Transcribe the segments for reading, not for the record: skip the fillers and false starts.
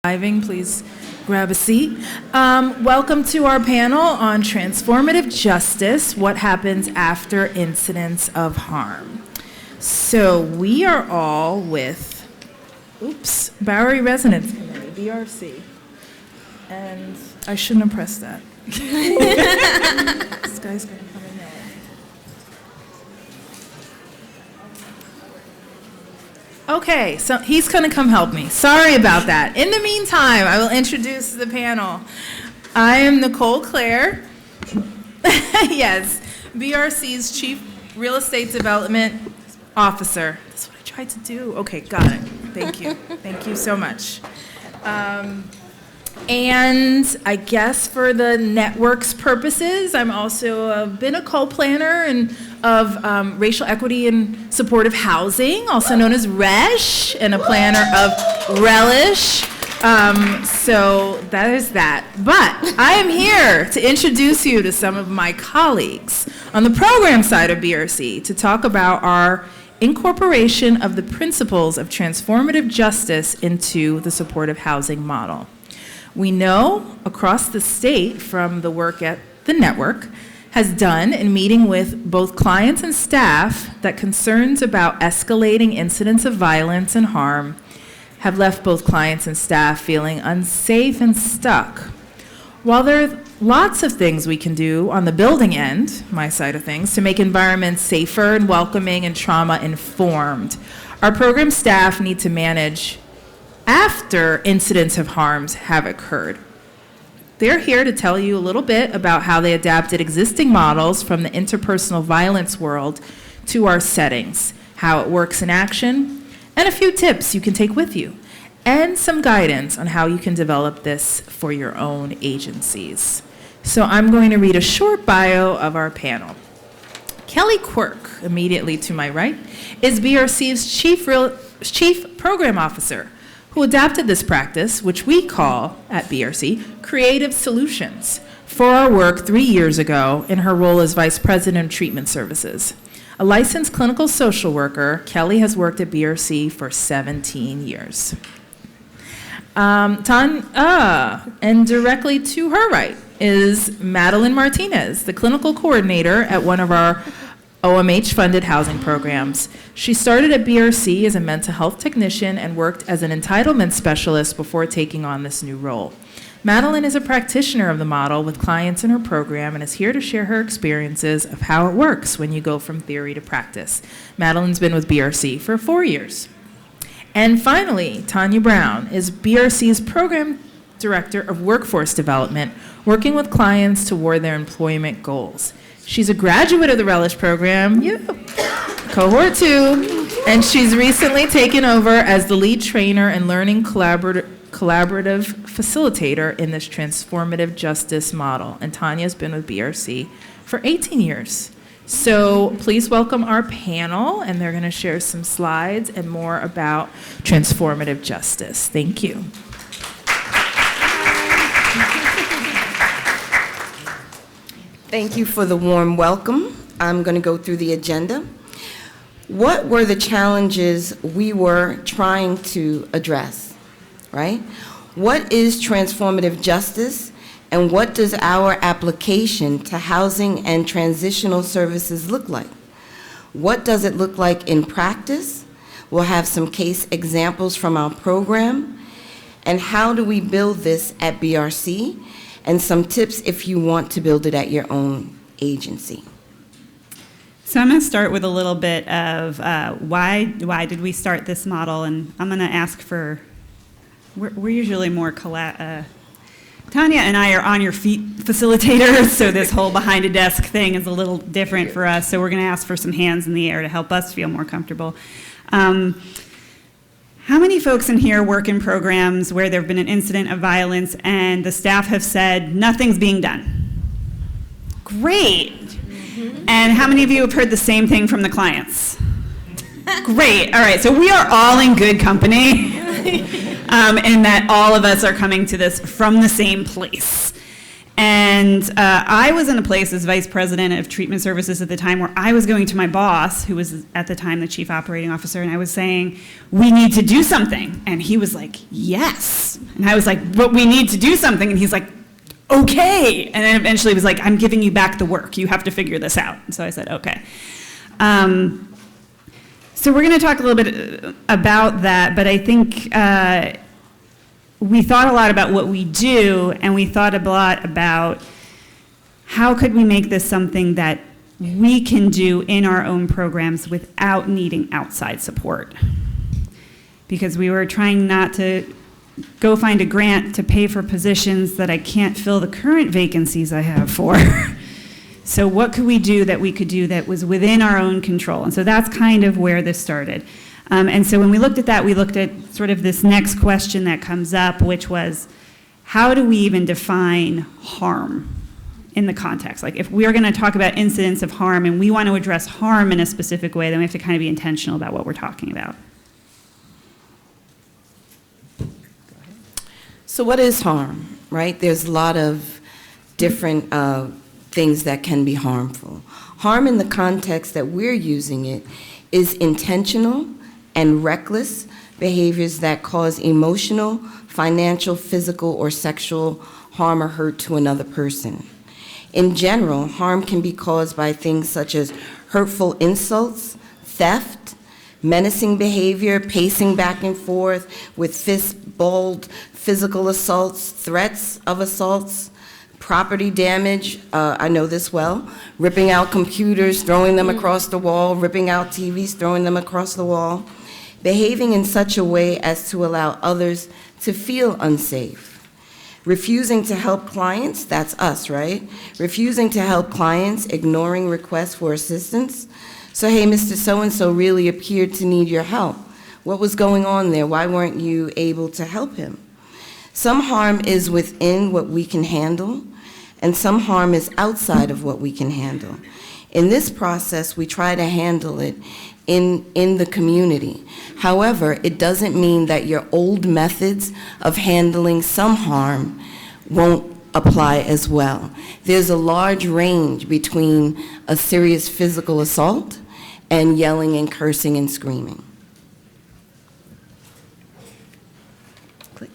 Please grab a seat. Welcome to our panel on Transformative Justice, What Happens After Incidents of Harm. So we are all with, Bowery Resonance Committee, BRC. And I shouldn't have pressed that. This guy's going to come in there. Okay, so he's going to come help me. Sorry about that. In the meantime, I will introduce the panel. I am Nicole, Clare. Yes, BRC's Chief Real Estate Development Officer. That's what I tried to do. Okay, got it. Thank you. Thank you so much. And I guess for the network's purposes, I'm also been a co-planner of racial equity and supportive housing, also known as RESH, and a planner of Relish. So that is that. But I am here to introduce you to some of my colleagues on the program side of BRC to talk about our incorporation of the principles of transformative justice into the supportive housing model. We know across the state from the work at the network has done in meeting with both clients and staff that concerns about escalating incidents of violence and harm have left both clients and staff feeling unsafe and stuck. While there are lots of things we can do on the building end, my side of things, to make environments safer and welcoming and trauma-informed, our program staff need to manage after incidents of harms have occurred. They're here to tell you a little bit about how they adapted existing models from the interpersonal violence world to our settings, how it works in action, and a few tips you can take with you, and some guidance on how you can develop this for your own agencies. So I'm going to read a short bio of our panel. Kelly Quirk, immediately to my right, is BRC's Chief Program Officer, who adapted this practice, which we call, at BRC, Creative Solutions, for our work 3 years ago in her role as Vice President of Treatment Services. A licensed clinical social worker, Kelly has worked at BRC for 17 years. Tanya, and directly to her right is Madeline Martinez, the clinical coordinator at one of our OMH-funded housing programs. She started at BRC as a mental health technician and worked as an entitlement specialist before taking on this new role. Madeline is a practitioner of the model with clients in her program and is here to share her experiences of how it works when you go from theory to practice. Madeline's been with BRC for 4 years. And finally, Tanya Brown is BRC's Program Director of Workforce Development, working with clients toward their employment goals. She's a graduate of the Relish program, cohort 2, and she's recently taken over as the lead trainer and learning collaborative facilitator in this transformative justice model. And Tanya's been with BRC for 18 years. So please welcome our panel, and they're going to share some slides and more about transformative justice. Thank you. Thank you for the warm welcome. I'm going to go through the agenda. What were the challenges we were trying to address, right? What is transformative justice, and what does our application to housing and transitional services look like? What does it look like in practice? We'll have some case examples from our program. And how do we build this at BRC? And some tips if you want to build it at your own agency. So I'm going to start with a little bit of why did we start this model, and I'm going to ask for, we're usually more, Tanya and I are on your feet facilitators, so this whole behind a desk thing is a little different for us, so we're going to ask for some hands in the air to help us feel more comfortable. How many folks in here work in programs where there have been an incident of violence and the staff have said nothing's being done? Great. And how many of you have heard the same thing from the clients? Great. All right, so we are all in good company in that all of us are coming to this from the same place. And I was in a place as vice president of treatment services at the time where I was going to my boss, who was at the time the chief operating officer, and I was saying, we need to do something. And he was like, yes. And I was like, but we need to do something. And he's like, okay. And then eventually he was like, I'm giving you back the work. You have to figure this out. And so I said, okay. So we're going to talk a little bit about that, but I think we thought a lot about what we do, and we thought a lot about how could we make this something that we can do in our own programs without needing outside support. Because we were trying not to go find a grant to pay for positions that I can't fill the current vacancies I have for. So what could we do that was within our own control? And so that's kind of where this started. And so when we looked at that, we looked at sort of this next question that comes up, which was, how do we even define harm in the context? Like, if we are going to talk about incidents of harm and we want to address harm in a specific way, then we have to kind of be intentional about what we're talking about. So what is harm, right? There's a lot of different things that can be harmful. Harm in the context that we're using it is intentional and reckless behaviors that cause emotional, financial, physical, or sexual harm or hurt to another person. In general, harm can be caused by things such as hurtful insults, theft, menacing behavior, pacing back and forth with fists balled, physical assaults, threats of assaults, property damage, I know this well, ripping out computers, throwing them across the wall, ripping out TVs, throwing them across the wall, behaving in such a way as to allow others to feel unsafe. Refusing to help clients, that's us, right? Refusing to help clients, ignoring requests for assistance. So, hey, Mr. So-and-so really appeared to need your help. What was going on there? Why weren't you able to help him? Some harm is within what we can handle, and some harm is outside of what we can handle. In this process, we try to handle it in the community. However, it doesn't mean that your old methods of handling some harm won't apply as well. There's a large range between a serious physical assault and yelling and cursing and screaming. Click.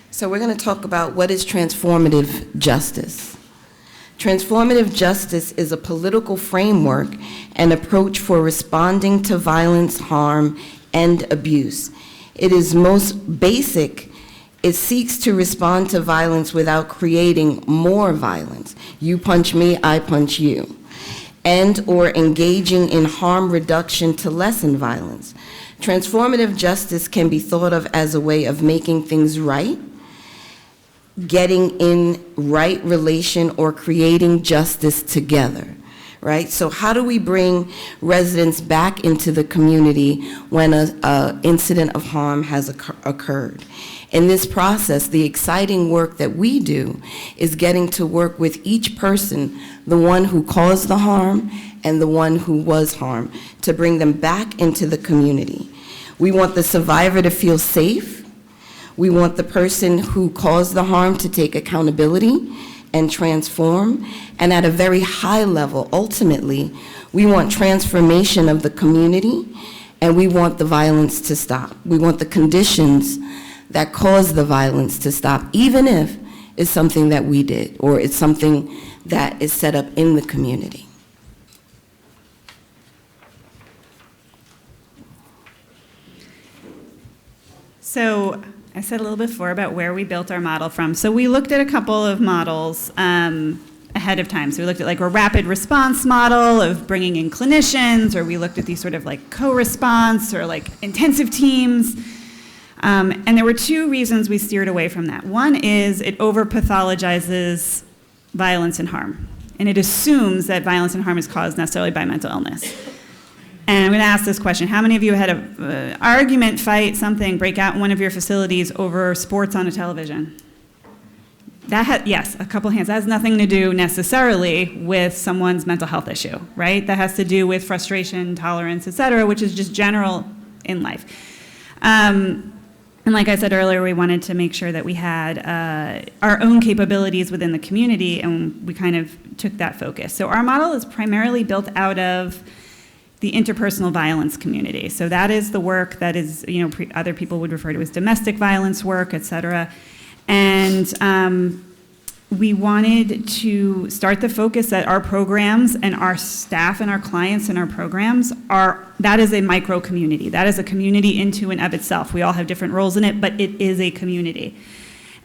So we're going to talk about what is transformative justice. Transformative justice is a political framework and approach for responding to violence, harm, and abuse. It is most basic. It seeks to respond to violence without creating more violence. You punch me, I punch you. And or engaging in harm reduction to lessen violence. Transformative justice can be thought of as a way of making things right, getting in right relation, or creating justice together, right? So how do we bring residents back into the community when an incident of harm has occurred? In this process, the exciting work that we do is getting to work with each person, the one who caused the harm and the one who was harmed, to bring them back into the community. We want the survivor to feel safe. We want the person who caused the harm to take accountability and transform. And at a very high level, ultimately, we want transformation of the community, and we want the violence to stop. We want the conditions that cause the violence to stop, even if it's something that we did, or it's something that is set up in the community. So I said a little before about where we built our model from. So we looked at a couple of models ahead of time. So we looked at like a rapid response model of bringing in clinicians, or we looked at these sort of like co-response or like intensive teams. And there were two reasons we steered away from that. One is it over-pathologizes violence and harm. And it assumes that violence and harm is caused necessarily by mental illness. And I'm going to ask this question. How many of you had an argument, fight, something, break out in one of your facilities over sports on a television? Yes, a couple hands. That has nothing to do necessarily with someone's mental health issue, right? That has to do with frustration, tolerance, et cetera, which is just general in life. And like I said earlier, we wanted to make sure that we had our own capabilities within the community, and we kind of took that focus. So our model is primarily built out of the interpersonal violence community. So that is the work that is, other people would refer to as domestic violence work, et cetera. And we wanted to start the focus that our programs and our staff and our clients and our programs that is a micro community. That is a community into and of itself. We all have different roles in it, but it is a community.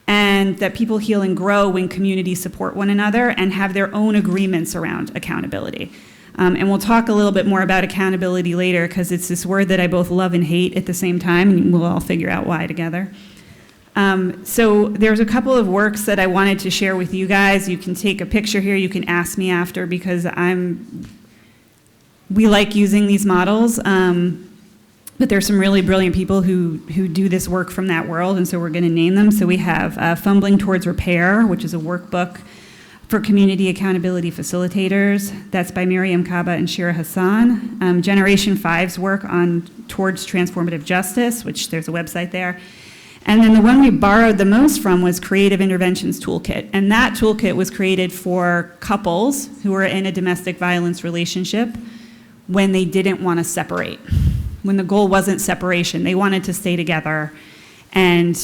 And that people heal and grow when communities support one another and have their own agreements around accountability. And we'll talk a little bit more about accountability later, because it's this word that I both love and hate at the same time, and we'll all figure out why together. So there's a couple of works that I wanted to share with you guys. You can take a picture here. You can ask me after, because we like using these models. But there's some really brilliant people who do this work from that world, and so we're going to name them. So we have Fumbling Towards Repair, which is a workbook for community accountability facilitators. That's by Miriam Kaba and Shira Hassan. Generation 5's work on Towards Transformative Justice, which there's a website there. And then the one we borrowed the most from was Creative Interventions Toolkit. And that toolkit was created for couples who were in a domestic violence relationship when they didn't want to separate, when the goal wasn't separation. They wanted to stay together, and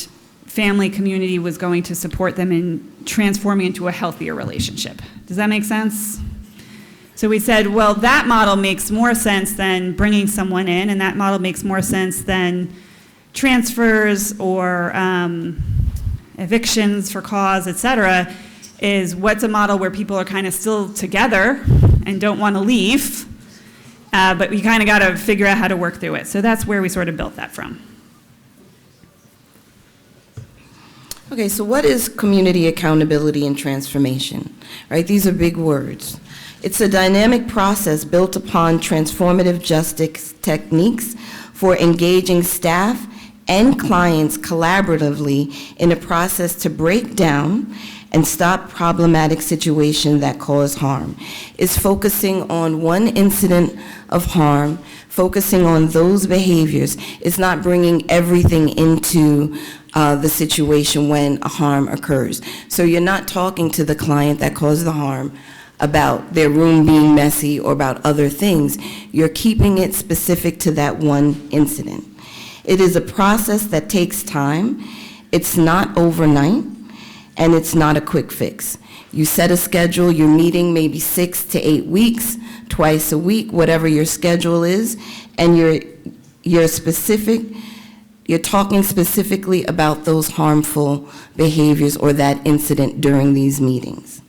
family community was going to support them in transforming into a healthier relationship. Does that make sense? So we said, well, that model makes more sense than bringing someone in, and that model makes more sense than transfers or evictions for cause, et cetera, is what's a model where people are kind of still together and don't want to leave, but you kind of got to figure out how to work through it. So that's where we sort of built that from. Okay, so what is community accountability and transformation, right? These are big words. It's a dynamic process built upon transformative justice techniques for engaging staff and clients collaboratively in a process to break down and stop problematic situations that cause harm. It's focusing on one incident of harm, focusing on those behaviors. It's not bringing everything into the situation when a harm occurs. So you're not talking to the client that caused the harm about their room being messy or about other things. You're keeping it specific to that one incident. It is a process that takes time. It's not overnight, and it's not a quick fix. You set a schedule, you're meeting maybe 6 to 8 weeks, twice a week, whatever your schedule is, and you're talking specifically about those harmful behaviors or that incident during these meetings.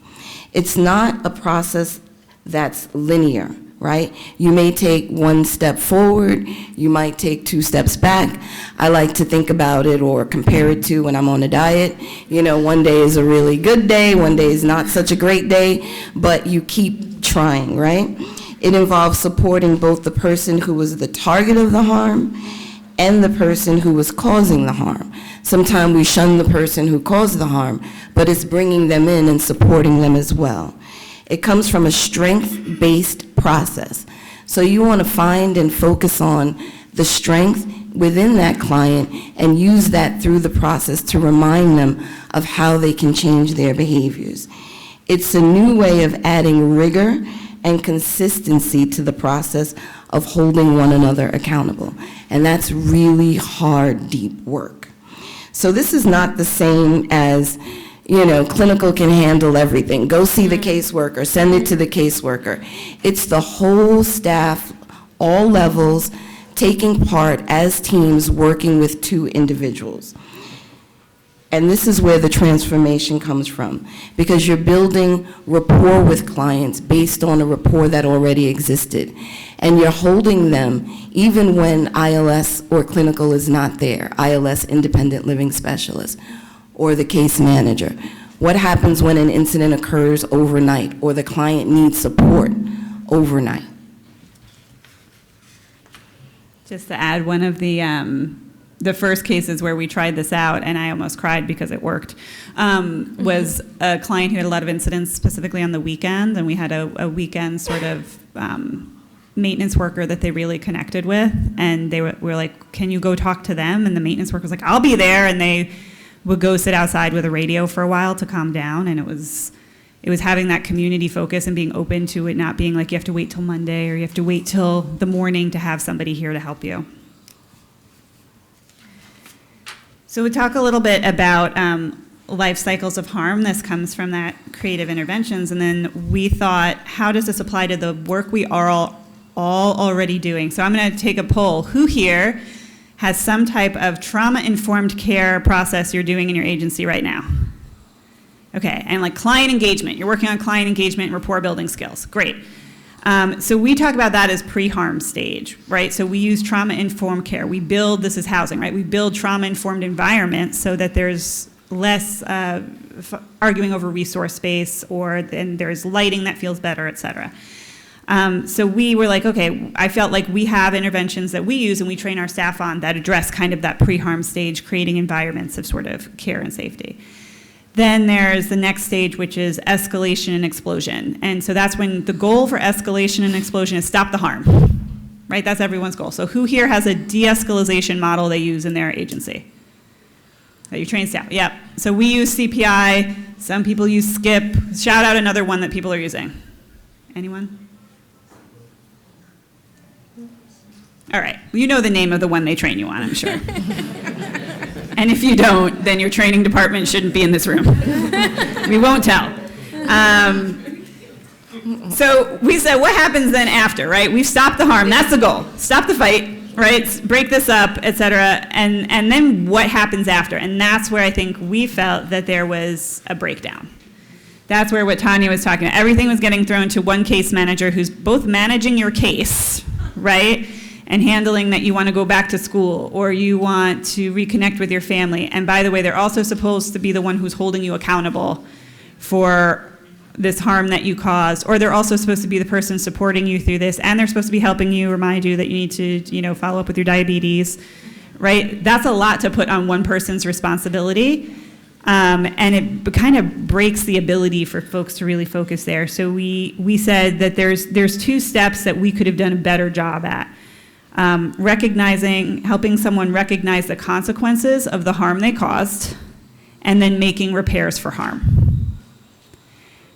It's not a process that's linear, right? You may take one step forward, you might take 2 steps back. I like to think about it or compare it to when I'm on a diet. One day is a really good day, one day is not such a great day, but you keep trying, right? It involves supporting both the person who was the target of the harm and the person who was causing the harm. Sometimes we shun the person who caused the harm, but it's bringing them in and supporting them as well. It comes from a strength-based process. So you want to find and focus on the strength within that client and use that through the process to remind them of how they can change their behaviors. It's a new way of adding rigor and consistency to the process of holding one another accountable. And that's really hard, deep work. So this is not the same as, clinical can handle everything. Go see the caseworker, send it to the caseworker. It's the whole staff, all levels, taking part as teams working with 2 individuals. And this is where the transformation comes from, because you're building rapport with clients based on a rapport that already existed. And you're holding them even when ILS or clinical is not there, ILS, independent living specialist, or the case manager. What happens when an incident occurs overnight or the client needs support overnight? Just to add, one of the first cases where we tried this out, and I almost cried because it worked, was a client who had a lot of incidents specifically on the weekend, and we had a weekend sort of maintenance worker that they really connected with, and they were like, can you go talk to them? And the maintenance worker was like, I'll be there, and they would go sit outside with a radio for a while to calm down, and it was having that community focus and being open to it not being like you have to wait till Monday or you have to wait till the morning to have somebody here to help you. So we talk a little bit about life cycles of harm. This comes from that creative interventions, and then we thought, how does this apply to the work we are all already doing? So I'm going to take a poll. Who here has some type of trauma-informed care process you're doing in your agency right now? Okay, and like client engagement. You're working on client engagement and rapport building skills. Great. So we talk about that as pre-harm stage, right? So we use trauma-informed care. We build, this is housing, right? We build trauma-informed environments so that there's less arguing over resource space, or then there's lighting that feels better, et cetera. So we were like, okay, I felt like we have interventions that we use and we train our staff on that address kind of that pre-harm stage, creating environments of sort of care and safety. Then there's the next stage, which is escalation and explosion. And so that's when the goal for escalation and explosion is stop the harm, right? That's everyone's goal. So who here has a de-escalation model they use in their agency? That you train staff? Yep. So we use CPI. Some people use SKIP. Shout out another one that people are using. Anyone? All right. Well, you know the name of the one they train you on, I'm sure. And if you don't, then your training department shouldn't be in this room. We won't tell. So we said, what happens then after, right? We've stopped the harm. That's the goal. Stop the fight, right? Break this up, et cetera. And then what happens after? And that's where I think we felt that there was a breakdown. That's where what Tanya was talking about. Everything was getting thrown to one case manager who's both managing your case, right? And handling that you want to go back to school or you want to reconnect with your family. And by the way, they're also supposed to be the one who's holding you accountable for this harm that you caused, or they're also supposed to be the person supporting you through this, and they're supposed to be helping you, remind you that you need to, follow up with your diabetes, right? That's a lot to put on one person's responsibility, and it kind of breaks the ability for folks to really focus there. So we said that there's two steps that we could have done a better job at. Helping someone recognize the consequences of the harm they caused, and then making repairs for harm.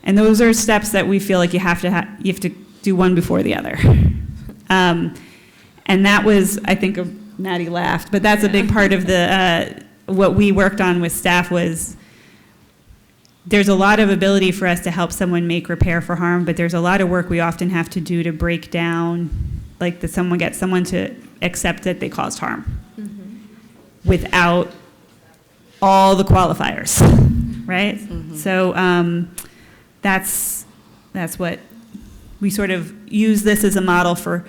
And those are steps that we feel like you have to do one before the other. And that was, I think, Maddie laughed, but that's a big part of what we worked on with staff was there's a lot of ability for us to help someone make repair for harm, but there's a lot of work we often have to do to break down, like that someone gets someone to accept that they caused harm without all the qualifiers, right? Mm-hmm. So that's what we sort of use this as a model for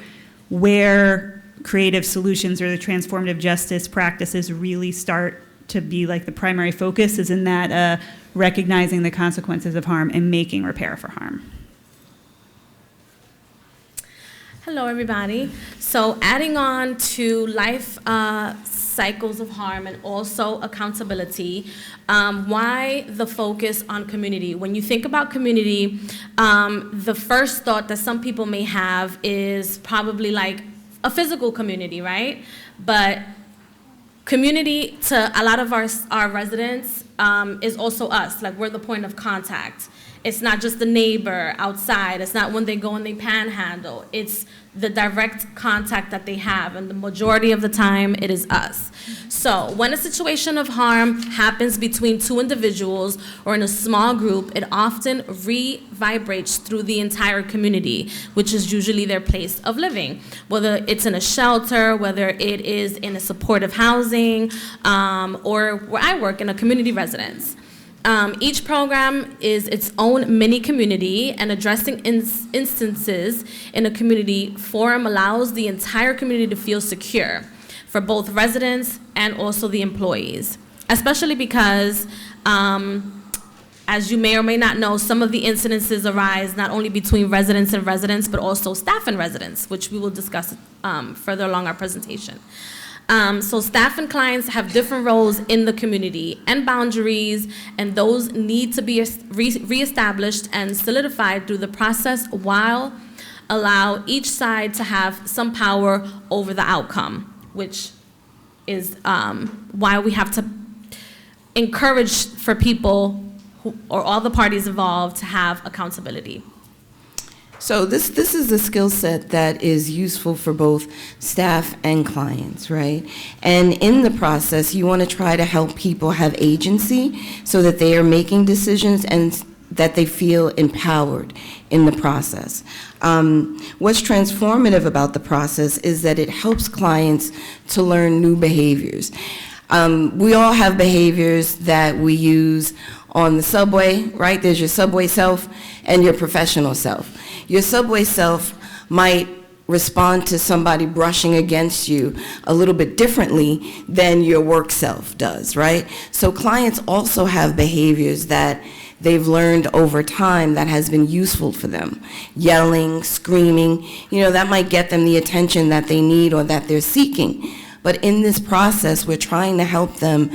where creative solutions or the transformative justice practices really start to be like the primary focus is in that recognizing the consequences of harm and making repair for harm. Hello, everybody. So adding on to life cycles of harm and also accountability, why the focus on community? When you think about community, the first thought that some people may have is probably like a physical community, right? But community to a lot of our residents is also us, like we're the point of contact. It's not just the neighbor outside. It's not when they go and they panhandle. It's the direct contact that they have, and the majority of the time, it is us. So when a situation of harm happens between two individuals or in a small group, it often re-vibrates through the entire community, which is usually their place of living. Whether it's in a shelter, whether it is in a supportive housing, or where I work in a community residence. Each program is its own mini community, and addressing instances in a community forum allows the entire community to feel secure for both residents and also the employees, especially because, as you may or may not know, some of the incidences arise not only between residents and residents, but also staff and residents, which we will discuss further along our presentation. So staff and clients have different roles in the community and boundaries, and those need to be reestablished and solidified through the process while allow each side to have some power over the outcome, which is why we have to encourage for people or all the parties involved to have accountability. So this is a skill set that is useful for both staff and clients, right? And in the process, you want to try to help people have agency so that they are making decisions and that they feel empowered in the process. What's transformative about the process is that it helps clients to learn new behaviors. We all have behaviors that we use on the subway, right? There's your subway self and your professional self. Your subway self might respond to somebody brushing against you a little bit differently than your work self does, right? So clients also have behaviors that they've learned over time that has been useful for them. Yelling, screaming, that might get them the attention that they need or that they're seeking. But in this process, we're trying to help them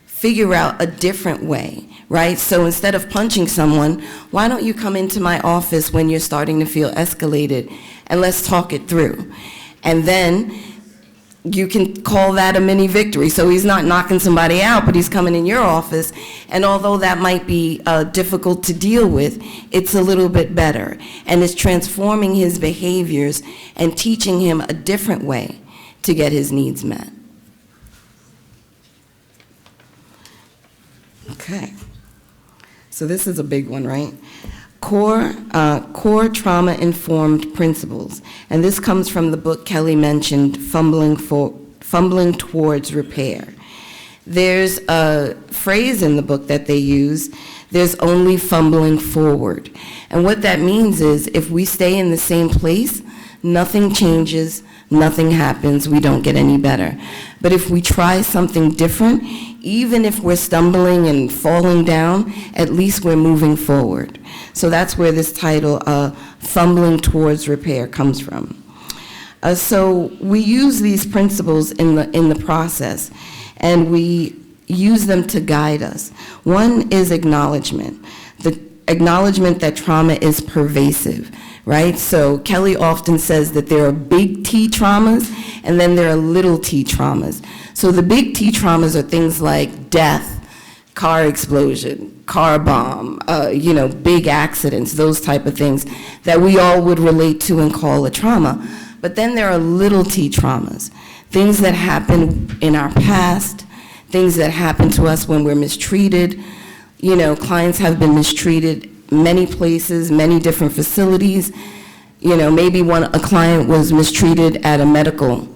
figure out a different way, right? So instead of punching someone, why don't you come into my office when you're starting to feel escalated and let's talk it through. And then you can call that a mini victory. So he's not knocking somebody out, but he's coming in your office. And although that might be difficult to deal with, it's a little bit better. And it's transforming his behaviors and teaching him a different way to get his needs met. Okay. So this is a big one, right? Core trauma-informed principles. And this comes from the book Kelly mentioned, Fumbling Towards Repair. There's a phrase in the book that they use, there's only fumbling forward. And what that means is if we stay in the same place, nothing changes, nothing happens, we don't get any better. But if we try something different, even if we're stumbling and falling down, at least we're moving forward. So that's where this title, Fumbling Towards Repair, comes from. So we use these principles in the process, and we use them to guide us. One is acknowledgement. The acknowledgement that trauma is pervasive, right? So Kelly often says that there are big T traumas, and then there are little t traumas. So the big T traumas are things like death, car explosion, car bomb, big accidents, those type of things that we all would relate to and call a trauma. But then there are little t traumas, things that happen in our past, things that happen to us when we're mistreated. Clients have been mistreated many places, many different facilities. Maybe a client was mistreated at a medical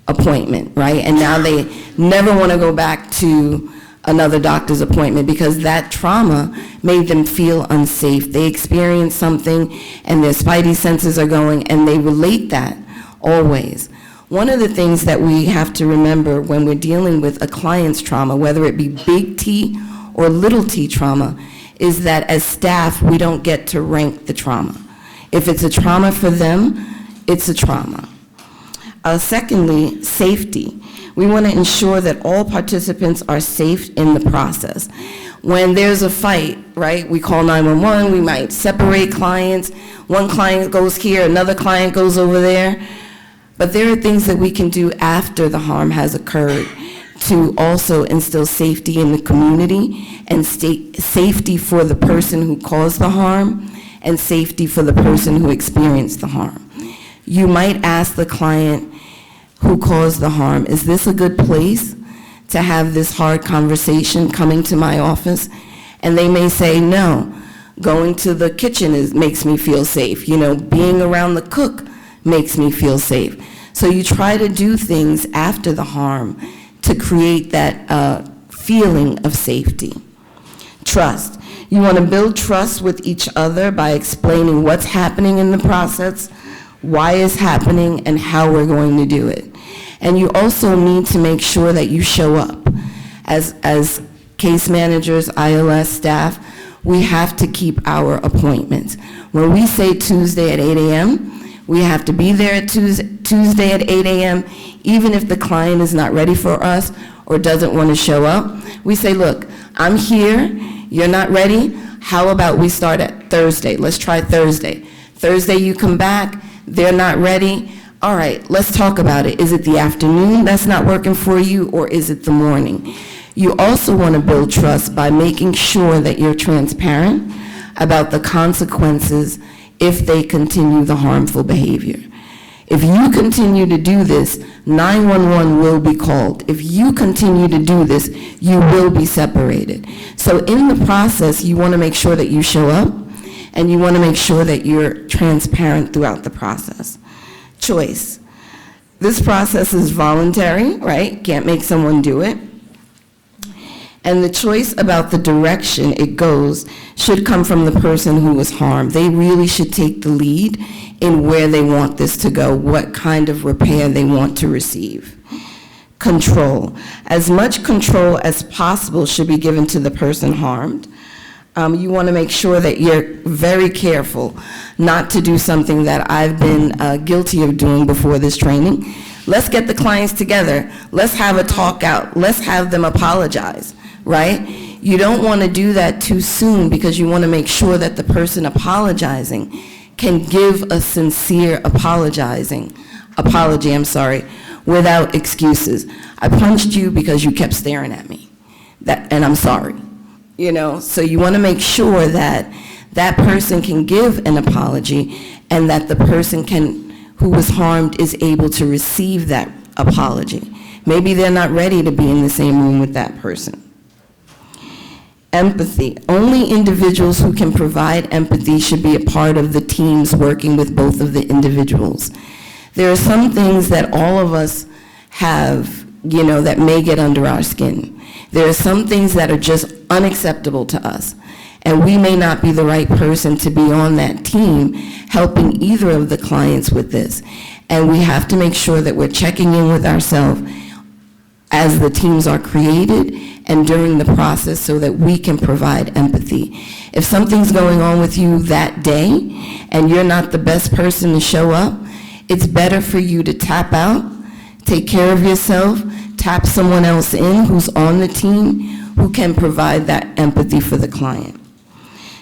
appointment, right? And now they never want to go back to another doctor's appointment because that trauma made them feel unsafe. They experienced something and their spidey senses are going and they relate that always. One of the things that we have to remember when we're dealing with a client's trauma, whether it be big T or little t trauma, is that as staff, we don't get to rank the trauma. If it's a trauma for them, it's a trauma. Secondly, safety. We want to ensure that all participants are safe in the process. When there's a fight, right, we call 911, we might separate clients. One client goes here, another client goes over there. But there are things that we can do after the harm has occurred to also instill safety in the community and safety for the person who caused the harm and safety for the person who experienced the harm. You might ask the client who caused the harm, is this a good place to have this hard conversation coming to my office? And they may say, no, going to the kitchen makes me feel safe. Being around the cook makes me feel safe. So you try to do things after the harm to create that feeling of safety. Trust. You want to build trust with each other by explaining what's happening in the process, why it's happening, and how we're going to do it. And you also need to make sure that you show up. As case managers, ILS staff, we have to keep our appointments. When we say Tuesday at 8 a.m., we have to be there at Tuesday at 8 a.m., even if the client is not ready for us or doesn't want to show up. We say, look, I'm here, you're not ready, how about we start at Thursday? Let's try Thursday. Thursday you come back, they're not ready. All right, let's talk about it. Is it the afternoon that's not working for you, or is it the morning? You also want to build trust by making sure that you're transparent about the consequences if they continue the harmful behavior. If you continue to do this, 911 will be called. If you continue to do this, you will be separated. So in the process, you want to make sure that you show up, and you want to make sure that you're transparent throughout the process. Choice. This process is voluntary, right? Can't make someone do it. And the choice about the direction it goes should come from the person who was harmed. They really should take the lead in where they want this to go, what kind of repair they want to receive. Control. As much control as possible should be given to the person harmed. You want to make sure that you're very careful not to do something that I've been guilty of doing before this training. Let's get the clients together. Let's have a talk out. Let's have them apologize, right? You don't want to do that too soon because you want to make sure that the person apologizing can give a sincere apology, without excuses. I punched you because you kept staring at me, and I'm sorry. So you want to make sure that that person can give an apology and that the person who was harmed is able to receive that apology. Maybe they're not ready to be in the same room with that person. Empathy. Only individuals who can provide empathy should be a part of the teams working with both of the individuals. There are some things that all of us have, that may get under our skin. There are some things that are just unacceptable to us, and we may not be the right person to be on that team helping either of the clients with this. And we have to make sure that we're checking in with ourselves as the teams are created and during the process so that we can provide empathy. If something's going on with you that day and you're not the best person to show up, it's better for you to tap out, take care of yourself, tap someone else in who's on the team who can provide that empathy for the client.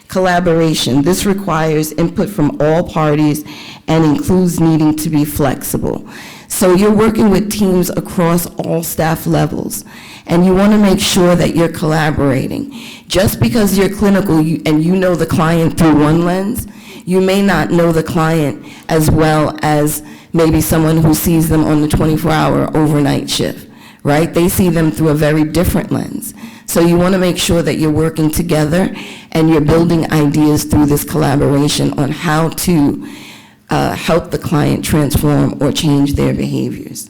Collaboration. This requires input from all parties and includes needing to be flexible. So you're working with teams across all staff levels, and you want to make sure that you're collaborating. Just because you're clinical and you know the client through one lens, you may not know the client as well as maybe someone who sees them on the 24-hour overnight shift, right? They see them through a very different lens. So you want to make sure that you're working together and you're building ideas through this collaboration on how to help the client transform or change their behaviors.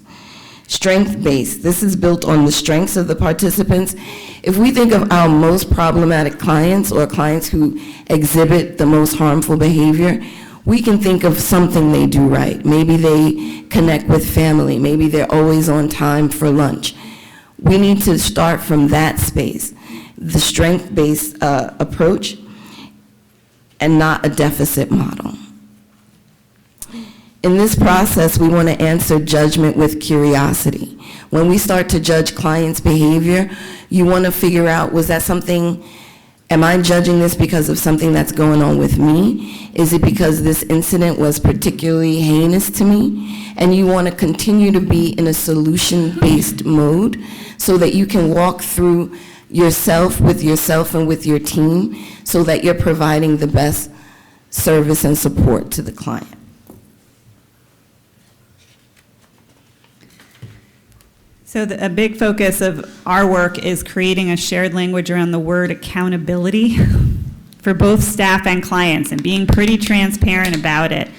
Strength-based. This is built on the strengths of the participants. If we think of our most problematic clients or clients who exhibit the most harmful behavior, we can think of something they do right. Maybe they connect with family. Maybe they're always on time for lunch. We need to start from that space, the strength-based approach, and not a deficit model. In this process, we want to answer judgment with curiosity. When we start to judge clients' behavior, you want to figure out, was that something, am I judging this because of something that's going on with me? Is it because this incident was particularly heinous to me? And you want to continue to be in a solution-based mode so that you can walk through yourself and with your team so that you're providing the best service and support to the client. So a big focus of our work is creating a shared language around the word accountability for both staff and clients and being pretty transparent about it.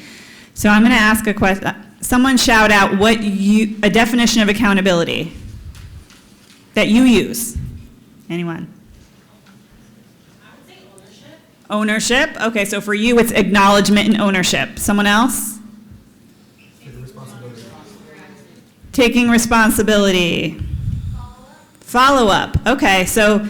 So I'm going to ask a question. Someone shout out a definition of accountability that you use. Anyone? I would say ownership. Ownership? Okay, so for you it's acknowledgement and ownership. Someone else? Taking responsibility. Follow-up. Okay, so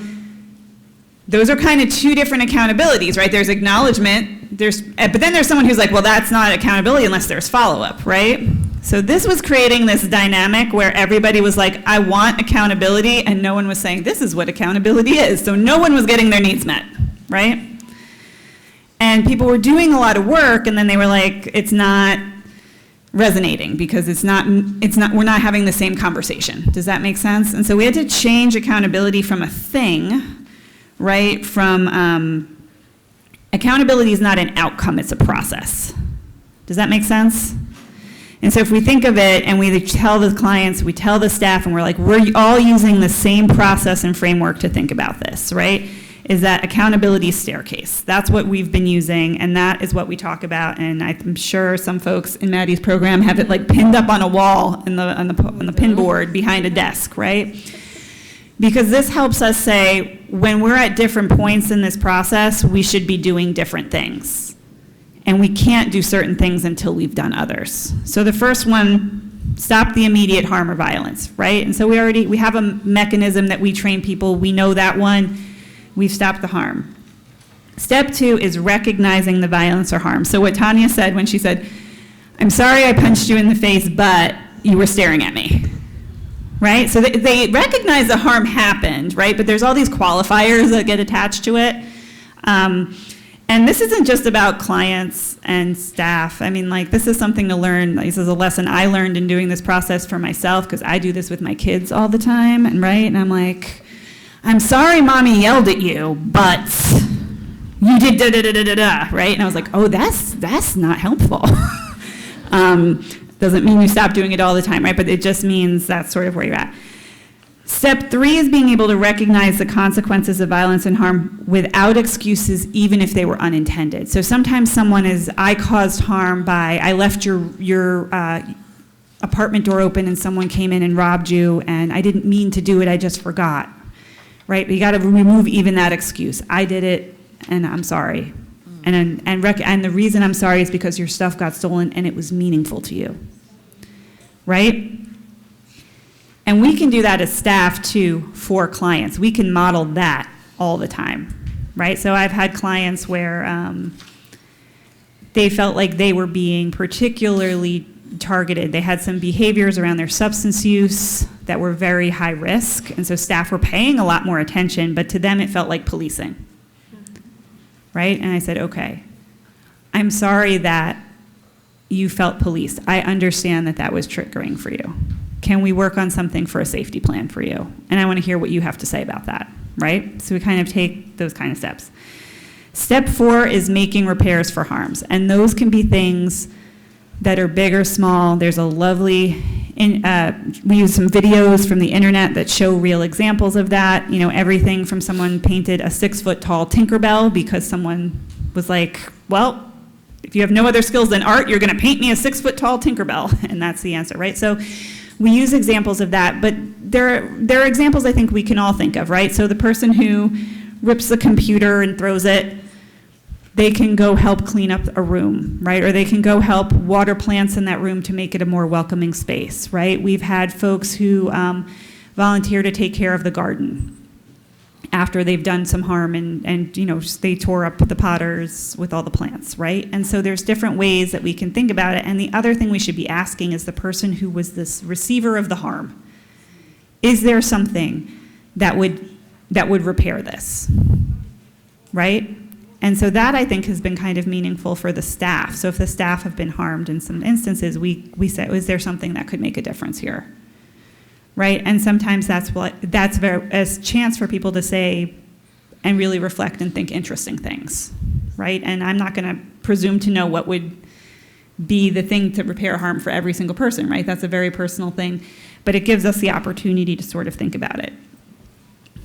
those are kind of two different accountabilities, right? There's acknowledgement, but then there's someone who's like, well, that's not accountability unless there's follow-up, right? So this was creating this dynamic where everybody was like, I want accountability, and no one was saying, this is what accountability is. So no one was getting their needs met, right? And people were doing a lot of work, and then they were like, it's not resonating because we're not having the same conversation. Does that make sense? And so we had to change accountability from a thing, right? From accountability is not an outcome, it's a process. Does that make sense? And so if we think of it and we tell the clients, we tell the staff, and we're like, we're all using the same process and framework to think about this, right? Is that accountability staircase. That's what we've been using, and that is what we talk about. And I'm sure some folks in Maddie's program have it like pinned up on a wall on the pin board behind a desk, right? Because this helps us say, when we're at different points in this process, we should be doing different things. And we can't do certain things until we've done others. So the first one, stop the immediate harm or violence, right? And so we have a mechanism that we train people. We know that one. We've stopped the harm. Step 2 is recognizing the violence or harm. So what Tanya said when she said, I'm sorry I punched you in the face, but you were staring at me, right? So they recognize the harm happened, right? But there's all these qualifiers that get attached to it. And this isn't just about clients and staff. I mean, like, this is something to learn. This is a lesson I learned in doing this process for myself, because I do this with my kids all the time, and right? And I'm like, I'm sorry mommy yelled at you, but you did da-da-da-da-da-da, right? And I was like, oh, that's not helpful. Doesn't mean you stop doing it all the time, right? But it just means that's sort of where you're at. Step 3 is being able to recognize the consequences of violence and harm without excuses, even if they were unintended. So sometimes someone I caused harm by, I left your apartment door open and someone came in and robbed you, and I didn't mean to do it, I just forgot, right? But you got to remove even that excuse. I did it, and I'm sorry. And the reason I'm sorry is because your stuff got stolen and it was meaningful to you, right? And we can do that as staff, too, for clients. We can model that all the time, right? So I've had clients where they felt like they were being particularly targeted. They had some behaviors around their substance use that were very high risk, and so staff were paying a lot more attention, but to them it felt like policing, right? And I said, okay, I'm sorry that you felt policed. I understand that was triggering for you. Can we work on something for a safety plan for you? And I want to hear what you have to say about that, right? So we kind of take those kind of steps. Step 4 is making repairs for harms. And those can be things that are big or small. There's a lovely, we use some videos from the internet that show real examples of that. You know, everything from someone painted a 6-foot-tall Tinkerbell because someone was like, well, if you have no other skills than art, you're going to paint me a 6-foot-tall Tinkerbell. And that's the answer, right? So we use examples of that, but there are examples I think we can all think of, right? So the person who rips the computer and throws it, they can go help clean up a room, right? Or they can go help water plants in that room to make it a more welcoming space, right? We've had folks who volunteer to take care of the garden after they've done some harm and you know, they tore up the potters with all the plants, right? And so there's different ways that we can think about it. And the other thing we should be asking is the person who was this receiver of the harm, is there something that would repair this, right? And so that, I think, has been kind of meaningful for the staff. So if the staff have been harmed in some instances, we say, is there something that could make a difference here? Right? And sometimes that's a chance for people to say and really reflect and think interesting things, right? And I'm not going to presume to know what would be the thing to repair harm for every single person, right? That's a very personal thing, but it gives us the opportunity to sort of think about it.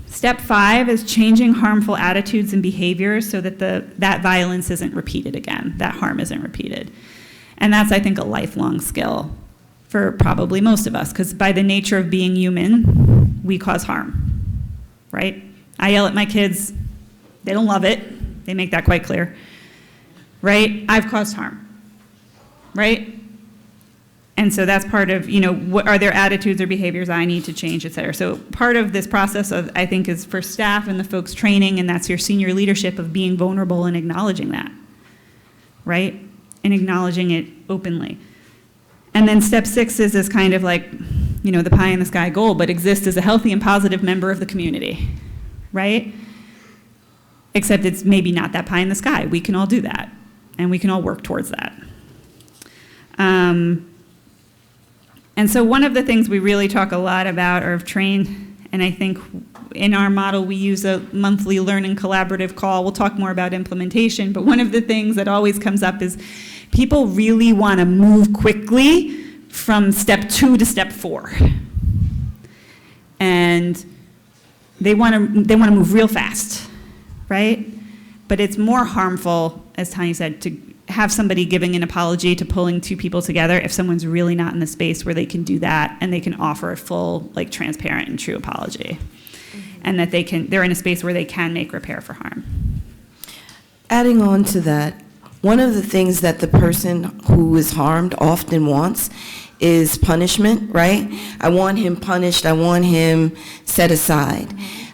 Step 5 is changing harmful attitudes and behaviors so that that violence isn't repeated again, that harm isn't repeated. And that's, I think, a lifelong skill for probably most of us, because by the nature of being human, we cause harm, right? I yell at my kids. They don't love it. They make that quite clear, right? I've caused harm, right? And so that's part of, you know, what are there attitudes or behaviors I need to change, et cetera. So part of this process, I think, is for staff and the folks training, and that's your senior leadership, of being vulnerable and acknowledging that, right? And acknowledging it openly. And then step 6 is kind of like, you know, the pie in the sky goal, but exist as a healthy and positive member of the community, right? except it's maybe not that pie in the sky. We can all do that, and we can all work towards that. And so one of the things we really talk a lot about or have trained, and I think in our model we use a monthly learn and collaborative call. We'll talk more about implementation, but one of the things that always comes up is people really want to move quickly from step 2 to step 4. And they want to move real fast, right? But it's more harmful, as Tanya said, to have somebody giving an apology to pulling 2 people together if someone's really not in the space where they can do that and they can offer a full, like, transparent and true apology. And that they're in a space where they can make repair for harm. Adding on to that, one of the things that the person who is harmed often wants is punishment, right? I want him punished, I want him set aside.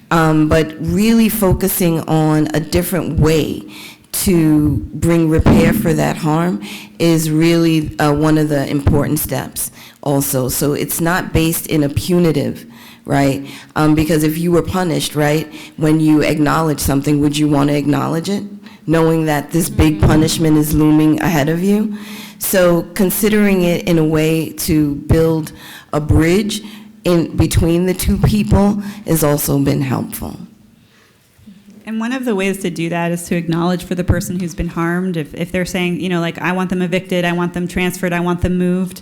But really focusing on a different way to bring repair for that harm is really one of the important steps also. So it's not based in a punitive, right? Because if you were punished, right, when you acknowledge something, would you want to acknowledge it, knowing that this big punishment is looming ahead of you? So considering it in a way to build a bridge in between the 2 people has also been helpful. And one of the ways to do that is to acknowledge for the person who's been harmed, if they're saying, you know, like, I want them evicted, I want them transferred, I want them moved,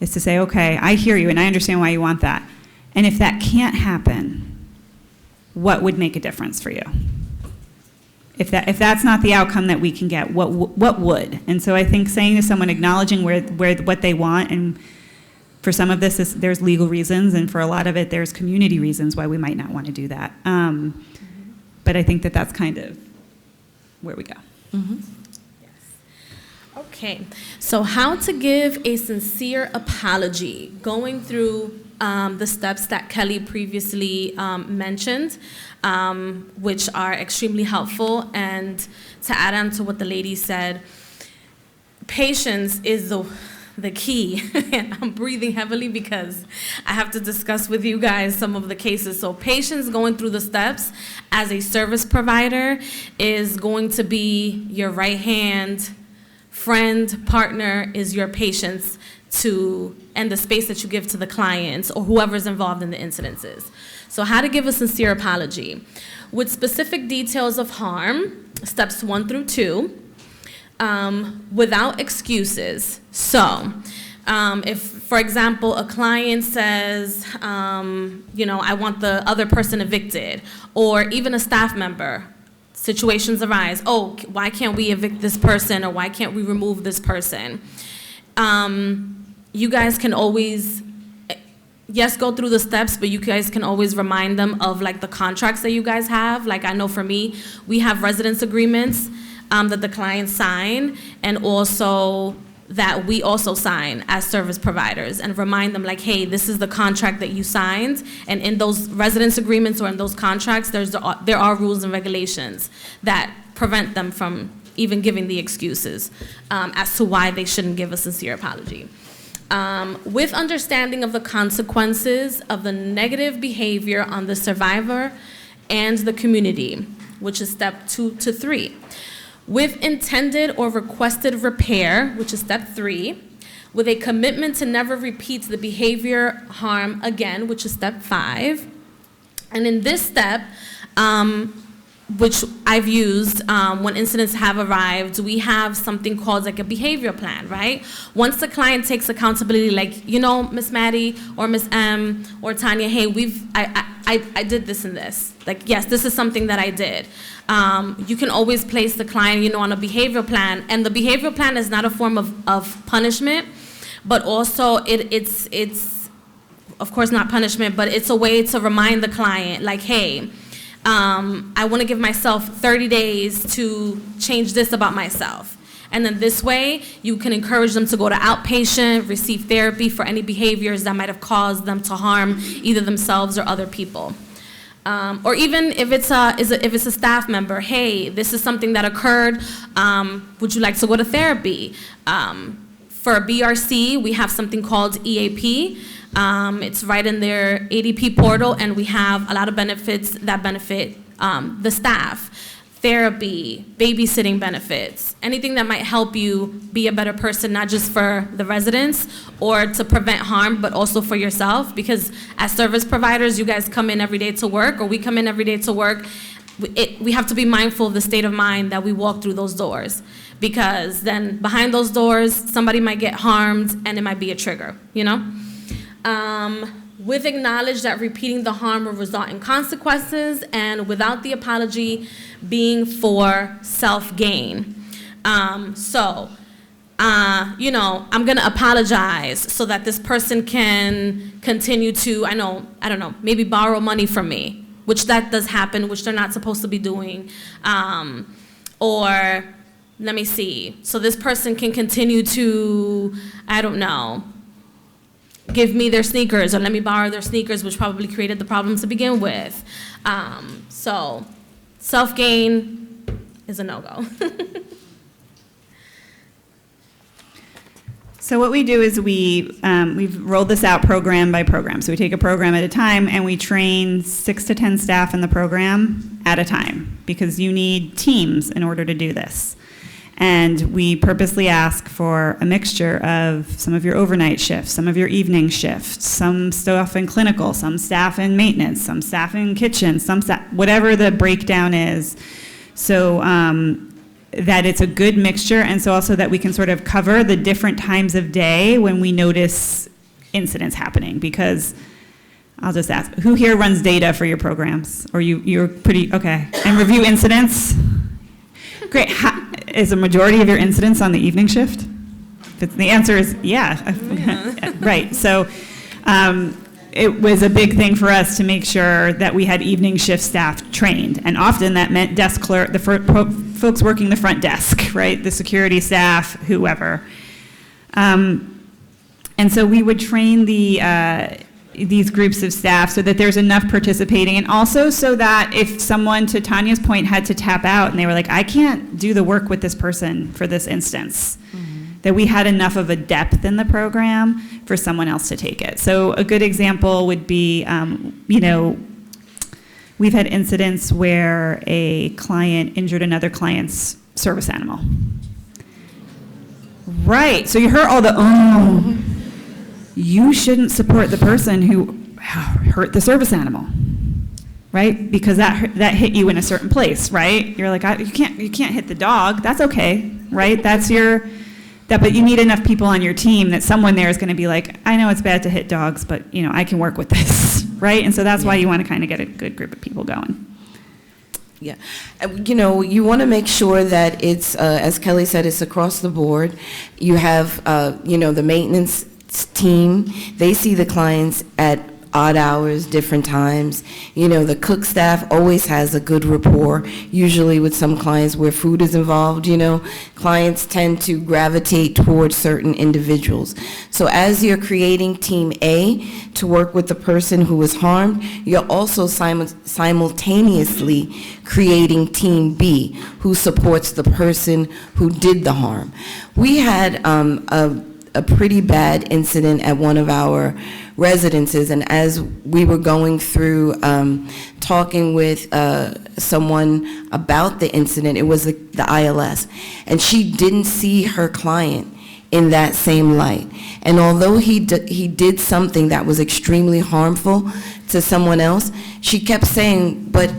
is to say, okay, I hear you and I understand why you want that. And if that can't happen, what would make a difference for you? If that's not the outcome that we can get, what would? And so I think saying to someone, acknowledging what they want, and for some of this there's legal reasons, and for a lot of it there's community reasons why we might not want to do that. But I think that's kind of where we go. Mm-hmm. Okay, so how to give a sincere apology, going through the steps that Kelly previously mentioned, which are extremely helpful. And to add on to what the lady said, patience is the key. I'm breathing heavily because I have to discuss with you guys some of the cases. So patience going through the steps as a service provider is going to be your right hand friend, partner, is your patience and the space that you give to the clients or whoever's involved in the incidences. So how to give a sincere apology. With specific details of harm, steps 1 through 2, without excuses. So if, for example, a client says, I want the other person evicted, or even a staff member, situations arise, why can't we evict this person, or why can't we remove this person? You guys can always, yes, go through the steps, but you guys can always remind them of, like, the contracts that you guys have. Like, I know for me, we have residence agreements that the clients sign, and also that we also sign as service providers, and remind them, like, hey, this is the contract that you signed, and in those residence agreements or in those contracts, there are rules and regulations that prevent them from even giving the excuses as to why they shouldn't give a sincere apology. With understanding of the consequences of the negative behavior on the survivor and the community, which is step 2 to 3. With intended or requested repair, which is step 3. With a commitment to never repeat the behavior harm again, which is step 5. And in this step, which I've used when incidents have arrived, we have something called, like, a behavior plan, right? Once the client takes accountability, like, Miss Maddie or Miss M or Tanya, hey, I did this and this. Like, yes, this is something that I did. You can always place the client, on a behavior plan, and the behavior plan is not a form of punishment, but also it's of course not punishment, but it's a way to remind the client, like, hey, I want to give myself 30 days to change this about myself. And then this way, you can encourage them to go to outpatient, receive therapy for any behaviors that might have caused them to harm either themselves or other people. Or even if it's a staff member, hey, this is something that occurred, would you like to go to therapy? For BRC, we have something called EAP. It's right in their ADP portal, and we have a lot of benefits that benefit the staff. therapy, babysitting benefits, anything that might help you be a better person, not just for the residents or to prevent harm, but also for yourself. Because as service providers, you guys come in every day to work, or we come in every day to work. We have to be mindful of the state of mind that we walk through those doors. Because then behind those doors, somebody might get harmed and it might be a trigger, you know? With acknowledge that repeating the harm will result in consequences, and without the apology being for self-gain. I'm gonna apologize so that this person can continue to, I don't know, maybe borrow money from me, which that does happen, which they're not supposed to be doing. Or, let me see, so this person can continue to, I don't know, give me their sneakers, or let me borrow their sneakers, which probably created the problem to begin with. So self-gain is a no-go. So what we do is we've rolled this out program by program. So we take a program at a time, and we train 6 to 10 staff in the program at a time, because you need teams in order to do this. And we purposely ask for a mixture of some of your overnight shifts, some of your evening shifts, some staff in clinical, some staff in maintenance, some staff in kitchen, whatever the breakdown is, so that it's a good mixture, and so also that we can sort of cover the different times of day when we notice incidents happening. Because I'll just ask, who here runs data for your programs? Or you're pretty, okay, and review incidents? Great. Is a majority of your incidents on the evening shift? The answer is yeah. Right. So it was a big thing for us to make sure that we had evening shift staff trained. And often that meant desk clerk, the folks working the front desk, right? The security staff, whoever. And so we would train these groups of staff so that there's enough participating, and also so that if someone, to Tanya's point, had to tap out and they were like, I can't do the work with this person for this instance, that we had enough of a depth in the program for someone else to take it. So a good example would be, we've had incidents where a client injured another client's service animal. Right, so you heard all the, you shouldn't support the person who hurt the service animal, right? Because that hit you in a certain place, right? You're like, you can't hit the dog. That's okay, right? But you need enough people on your team that someone there is going to be like, I know it's bad to hit dogs, but I can work with this, right? And so that's why you want to kind of get a good group of people going. Yeah. You want to make sure that it's, as Kelly said, it's across the board. You have, the maintenance team, they see the clients at odd hours, different times. The cook staff always has a good rapport, usually with some clients where food is involved. Clients tend to gravitate towards certain individuals. So as you're creating team A to work with the person who was harmed, you're also simultaneously creating team B who supports the person who did the harm. We had a pretty bad incident at one of our residences, and as we were going through talking with someone about the incident, it was the ILS, and she didn't see her client in that same light. And although he did something that was extremely harmful to someone else, she kept saying, but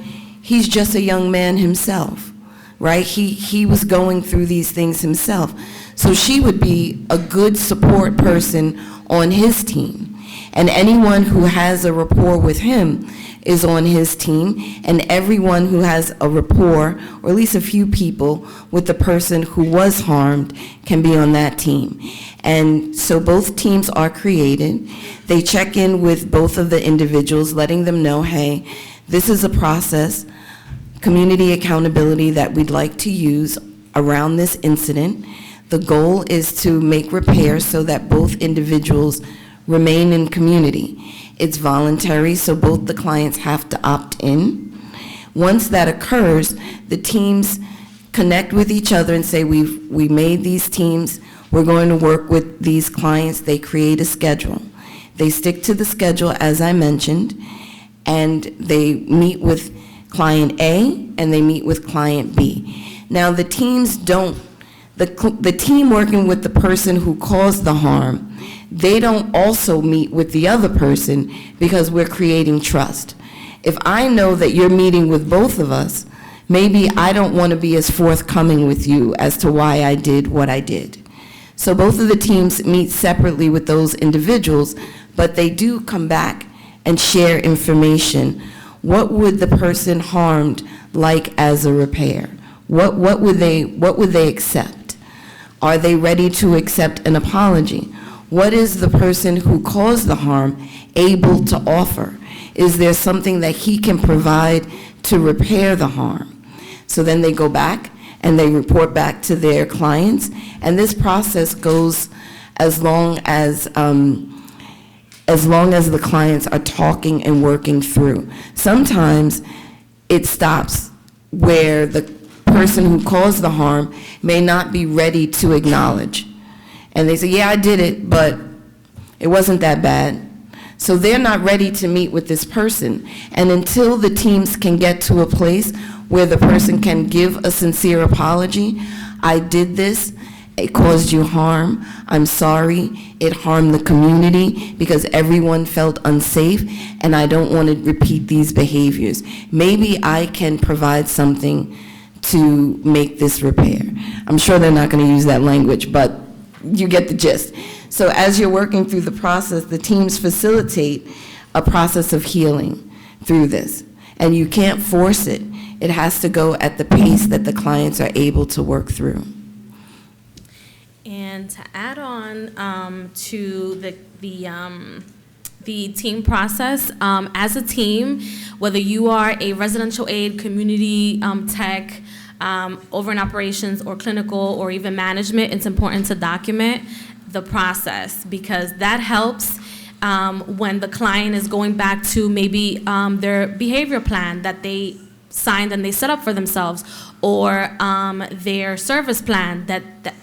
he's just a young man himself, right? He was going through these things himself. So she would be a good support person on his team. And anyone who has a rapport with him is on his team, and everyone who has a rapport, or at least a few people, with the person who was harmed can be on that team. And so both teams are created. They check in with both of the individuals, letting them know, hey, this is a process, community accountability that we'd like to use around this incident. The goal is to make repairs so that both individuals remain in community. It's voluntary, so both the clients have to opt in. Once that occurs, the teams connect with each other and say, we made these teams, we're going to work with these clients. They create a schedule. They stick to the schedule, as I mentioned, and they meet with client A and they meet with client B. Now, the teams don't, the team working with the person who caused the harm, they don't also meet with the other person because we're creating trust. If I know that you're meeting with both of us, maybe I don't want to be as forthcoming with you as to why I did what I did. So both of the teams meet separately with those individuals, but they do come back and share information. What would the person harmed like as a repair? What would they accept? Are they ready to accept an apology? What is the person who caused the harm able to offer? Is there something that he can provide to repair the harm? So then they go back and they report back to their clients, and this process goes as long as the clients are talking and working through. Sometimes it stops where the person who caused the harm may not be ready to acknowledge. And they say, yeah, I did it, but it wasn't that bad. So they're not ready to meet with this person. And until the teams can get to a place where the person can give a sincere apology, I did this, it caused you harm, I'm sorry, it harmed the community because everyone felt unsafe, and I don't want to repeat these behaviors. Maybe I can provide something to make this repair. I'm sure they're not going to use that language, but you get the gist. So as you're working through the process, the teams facilitate a process of healing through this. And you can't force it. It has to go at the pace that the clients are able to work through. And to add on to the team process, as a team, whether you are a residential aid, community tech, over in operations or clinical or even management, it's important to document the process because that helps when the client is going back to maybe their behavior plan that they signed and they set up for themselves, or their service plan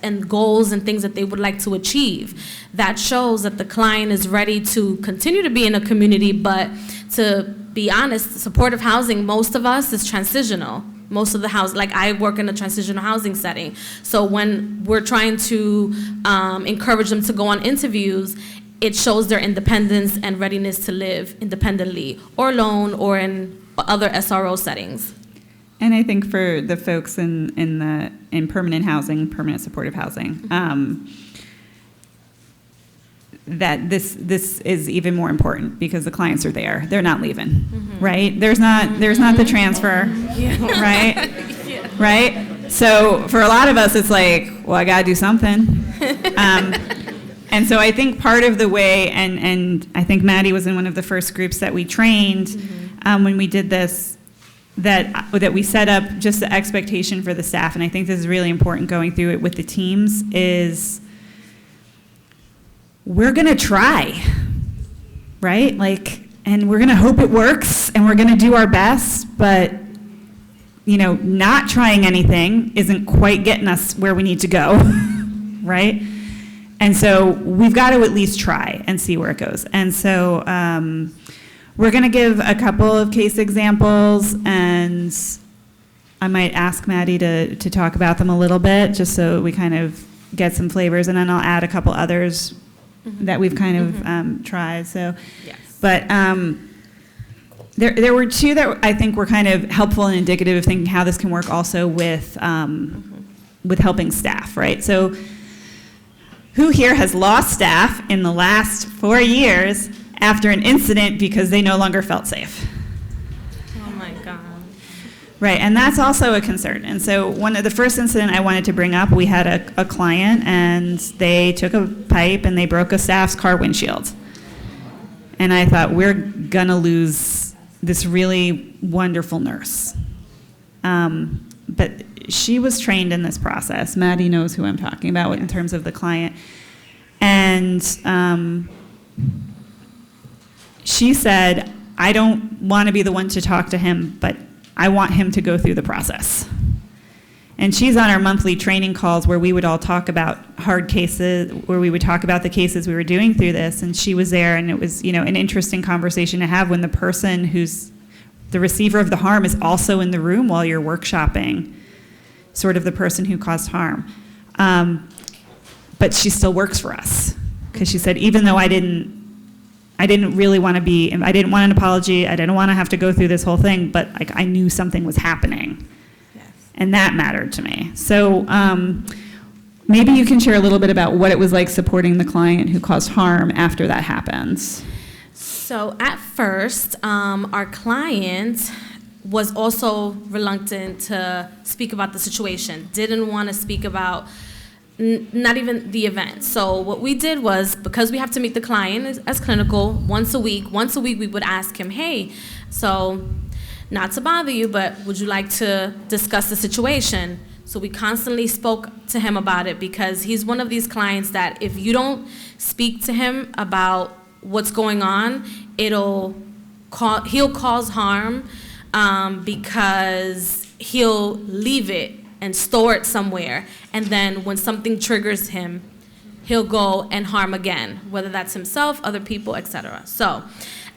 and goals and things that they would like to achieve. That shows that the client is ready to continue to be in a community, but to be honest, supportive housing, most of us, is transitional. Most of the house, like I work in a transitional housing setting. So when we're trying to encourage them to go on interviews, it shows their independence and readiness to live independently or alone or in other SRO settings. And I think for the folks in permanent housing, permanent supportive housing, that this is even more important because the clients are there. They're not leaving, right? There's not the transfer, right? Right? So for a lot of us, it's like, well, I gotta do something. And so I think part of the way, and I think Maddie was in one of the first groups that we trained when we did this, that we set up just the expectation for the staff, and I think this is really important going through it with the teams, is we're gonna try, right? Like, and we're gonna hope it works, and we're gonna do our best, but not trying anything isn't quite getting us where we need to go, right? And so we've got to at least try and see where it goes. And so we're going to give a couple of case examples, and I might ask Maddie to talk about them a little bit, just so we kind of get some flavors, and then I'll add a couple others that we've kind of tried. So, yes. But there were two that I think were kind of helpful and indicative of thinking how this can work also with helping staff, right? So who here has lost staff in the last 4 years after an incident because they no longer felt safe? Oh my God. Right, and that's also a concern. And so the first incident I wanted to bring up, we had a client and they took a pipe and they broke a staff's car windshield. And I thought, we're gonna lose this really wonderful nurse. But she was trained in this process. Maddie knows who I'm talking about in terms of the client. And she said, I don't want to be the one to talk to him, but I want him to go through the process. And she's on our monthly training calls where we would all talk about hard cases, where we would talk about the cases we were doing through this. And she was there, and it was, an interesting conversation to have when the person who's the receiver of the harm is also in the room while you're workshopping, sort of the person who caused harm. But she still works for us, because she said, even though I didn't really want to be, I didn't want an apology, I didn't want to have to go through this whole thing, but like I knew something was happening. Yes. And that mattered to me. So maybe you can share a little bit about what it was like supporting the client who caused harm after that happens. So at first, our client was also reluctant to speak about the situation, didn't want to speak about not even the event. So what we did was, because we have to meet the client as clinical once a week we would ask him, hey, so not to bother you, but would you like to discuss the situation? So we constantly spoke to him about it, because he's one of these clients that if you don't speak to him about what's going on, he'll cause harm, because he'll leave it and store it somewhere, and then when something triggers him, he'll go and harm again, whether that's himself, other people, etc. So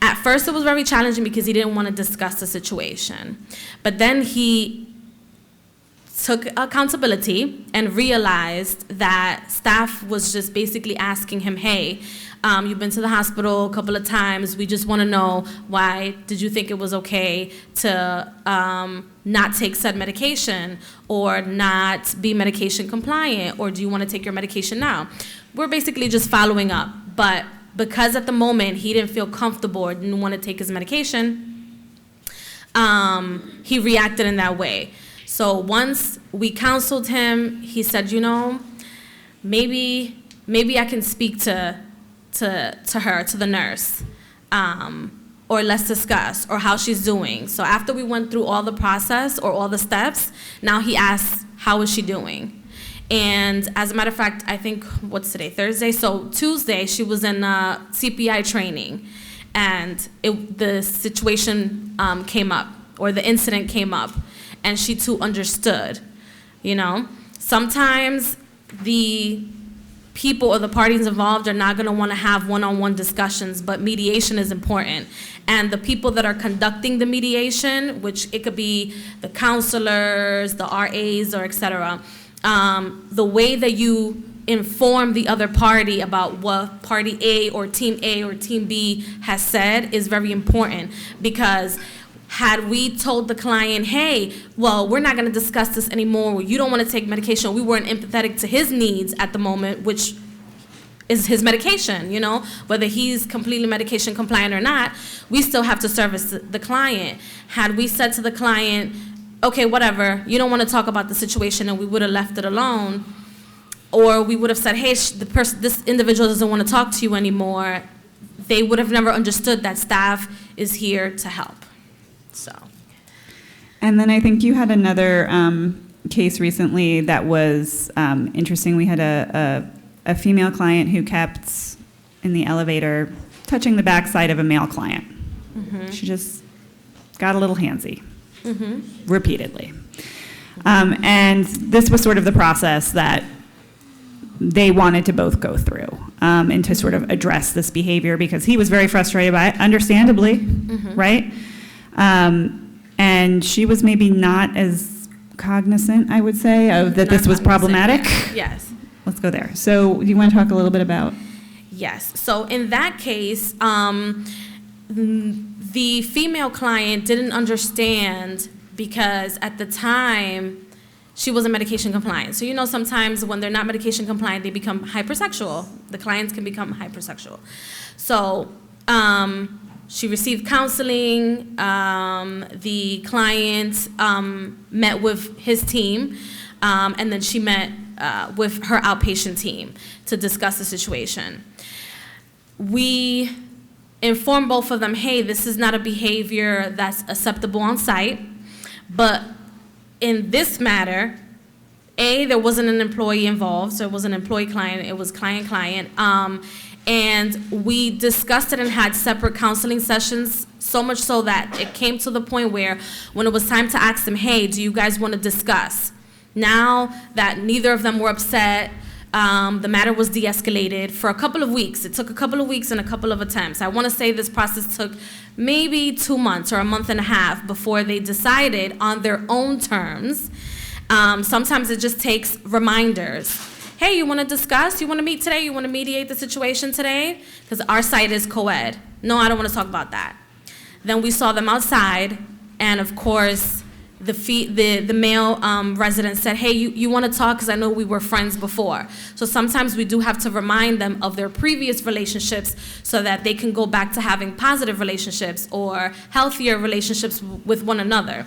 at first it was very challenging because he didn't want to discuss the situation. But then he took accountability and realized that staff was just basically asking him, hey, you've been to the hospital a couple of times. We just want to know, why did you think it was okay to not take said medication, or not be medication compliant, or do you want to take your medication now? We're basically just following up. But because at the moment he didn't feel comfortable or didn't want to take his medication, he reacted in that way. So once we counseled him, he said, maybe I can speak to her, to the nurse, or let's discuss, or how she's doing. So after we went through all the process or all the steps, now he asks, how is she doing? And as a matter of fact, I think, what's today, Thursday? So Tuesday, she was in CPI training, and the situation came up, or the incident came up, and she too understood, Sometimes the people or the parties involved are not going to want to have one-on-one discussions, but mediation is important. And the people that are conducting the mediation, which it could be the counselors, the RAs, or et cetera, the way that you inform the other party about what party A or Team B has said is very important, because had we told the client, hey, well, we're not going to discuss this anymore, you don't want to take medication, we weren't empathetic to his needs at the moment, which is his medication, whether he's completely medication compliant or not, we still have to service the client. Had we said to the client, okay, whatever, you don't want to talk about the situation, and we would have left it alone, or we would have said, hey, this individual doesn't want to talk to you anymore, they would have never understood that staff is here to help. So. And then I think you had another case recently that was interesting. We had a female client who kept in the elevator touching the backside of a male client. Mm-hmm. She just got a little handsy, repeatedly. And this was sort of the process that they wanted to both go through, and to sort of address this behavior, because he was very frustrated by it, understandably, right? And she was maybe not as cognizant, I would say, of that this was problematic. Yes. Let's go there. So do you want to talk a little bit about? Yes. So in that case, the female client didn't understand, because at the time she wasn't medication compliant. So sometimes when they're not medication compliant, they become hypersexual. The clients can become hypersexual. So she received counseling. The client met with his team, and then she met with her outpatient team to discuss the situation. We informed both of them, hey, this is not a behavior that's acceptable on site, but in this matter, there wasn't an employee involved, so it wasn't employee-client, it was client-client. And we discussed it and had separate counseling sessions, so much so that it came to the point where when it was time to ask them, hey, do you guys want to discuss? Now that neither of them were upset, The matter was de-escalated for a couple of weeks. It took a couple of weeks and a couple of attempts. I want to say this process took maybe 2 months or a month and a half before they decided on their own terms. Sometimes it just takes reminders. Hey, you want to discuss? You want to meet today? You want to mediate the situation today? Because our site is co-ed. No, I don't want to talk about that. Then we saw them outside, and of course, the male resident said, hey, you want to talk because I know we were friends before. So sometimes we do have to remind them of their previous relationships so that they can go back to having positive relationships or healthier relationships with one another.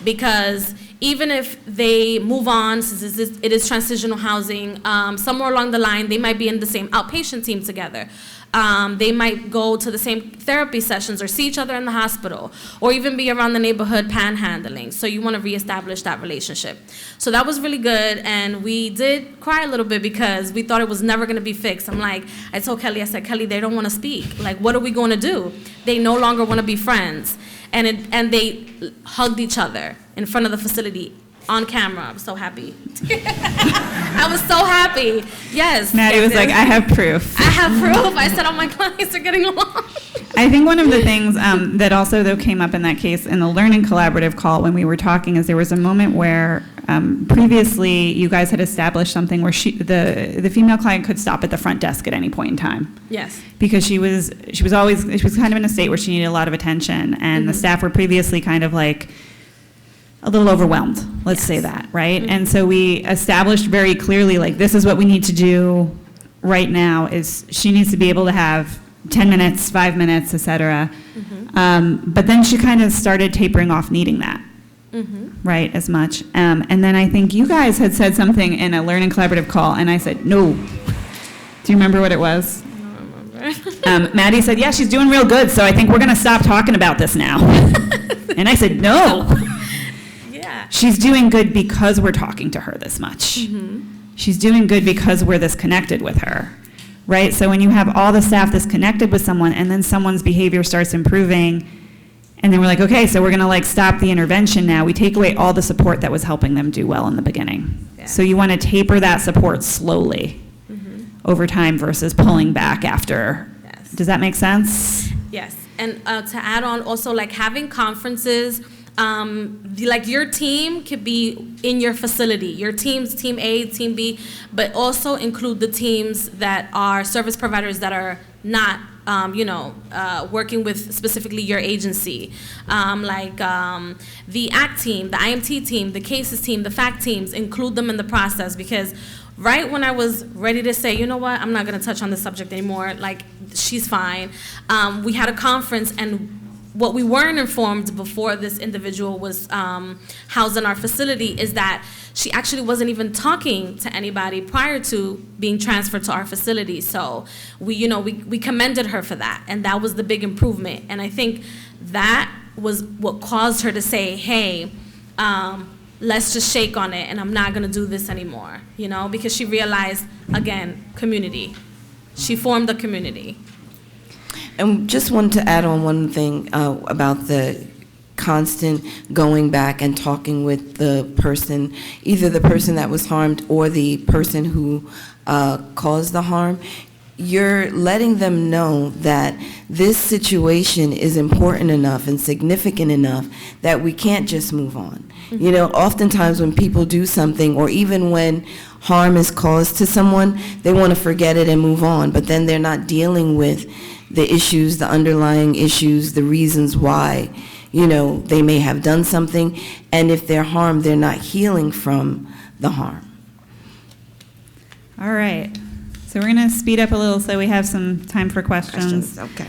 Because even if they move on, since it is transitional housing, somewhere along the line, they might be in the same outpatient team together. They might go to the same therapy sessions or see each other in the hospital, or even be around the neighborhood panhandling. So you want to reestablish that relationship. So that was really good, and we did cry a little bit because we thought it was never going to be fixed. I told Kelly, I said, Kelly, they don't want to speak. Like, what are we going to do? They no longer want to be friends. And they hugged each other in front of the facility on camera. I was so happy. I was so happy. Yes. Maddie was like, I have proof. I have proof. I said, all my clients are getting along. I think one of the things that also, though, came up in that case in the Learning Collaborative call when we were talking is there was a moment where previously you guys had established something where the female client could stop at the front desk at any point in time. Yes. Because she was kind of in a state where she needed a lot of attention, and the staff were previously kind of like a little overwhelmed, let's say that, right? And so we established very clearly, like, this is what we need to do right now, is she needs to be able to have 10 minutes, 5 minutes, et cetera. But then she kind of started tapering off needing that, right, as much. And then I think you guys had said something in a Learning Collaborative call, and I said, no. Do you remember what it was? I don't remember. Maddie said, yeah, she's doing real good, so I think we're going to stop talking about this now. And I said, no. She's doing good because we're talking to her this much. She's doing good because we're this connected with her, right? So when you have all the staff that's connected with someone and then someone's behavior starts improving, and then we're like, okay, so we're going to like stop the intervention now. We take away all the support that was helping them do well in the beginning. Yeah. So you want to taper that support slowly over time versus pulling back after. Yes. Does that make sense? Yes. And to add on also, like, having conferences, like, your team could be in your facility, your teams, team A, team B, but also include the teams that are service providers that are not, working with specifically your agency, like the ACT team, the IMT team, the cases team, the FACT teams, include them in the process, because right when I was ready to say, you know what, I'm not going to touch on this subject anymore, like, she's fine, we had a conference, and what we weren't informed before this individual was housed in our facility is that she actually wasn't even talking to anybody prior to being transferred to our facility. So we commended her for that, and that was the big improvement. And I think that was what caused her to say, hey, let's just shake on it, and I'm not gonna do this anymore, because she realized, again, community. She formed a community. And just wanted to add on one thing about the constant going back and talking with the person, either the person that was harmed or the person who caused the harm. You're letting them know that this situation is important enough and significant enough that we can't just move on. Oftentimes when people do something, or even when harm is caused to someone, they want to forget it and move on, but then they're not dealing with the issues, the underlying issues, the reasons why, they may have done something, and if they're harmed, they're not healing from the harm. All right. So we're going to speed up a little so we have some time for questions. Okay.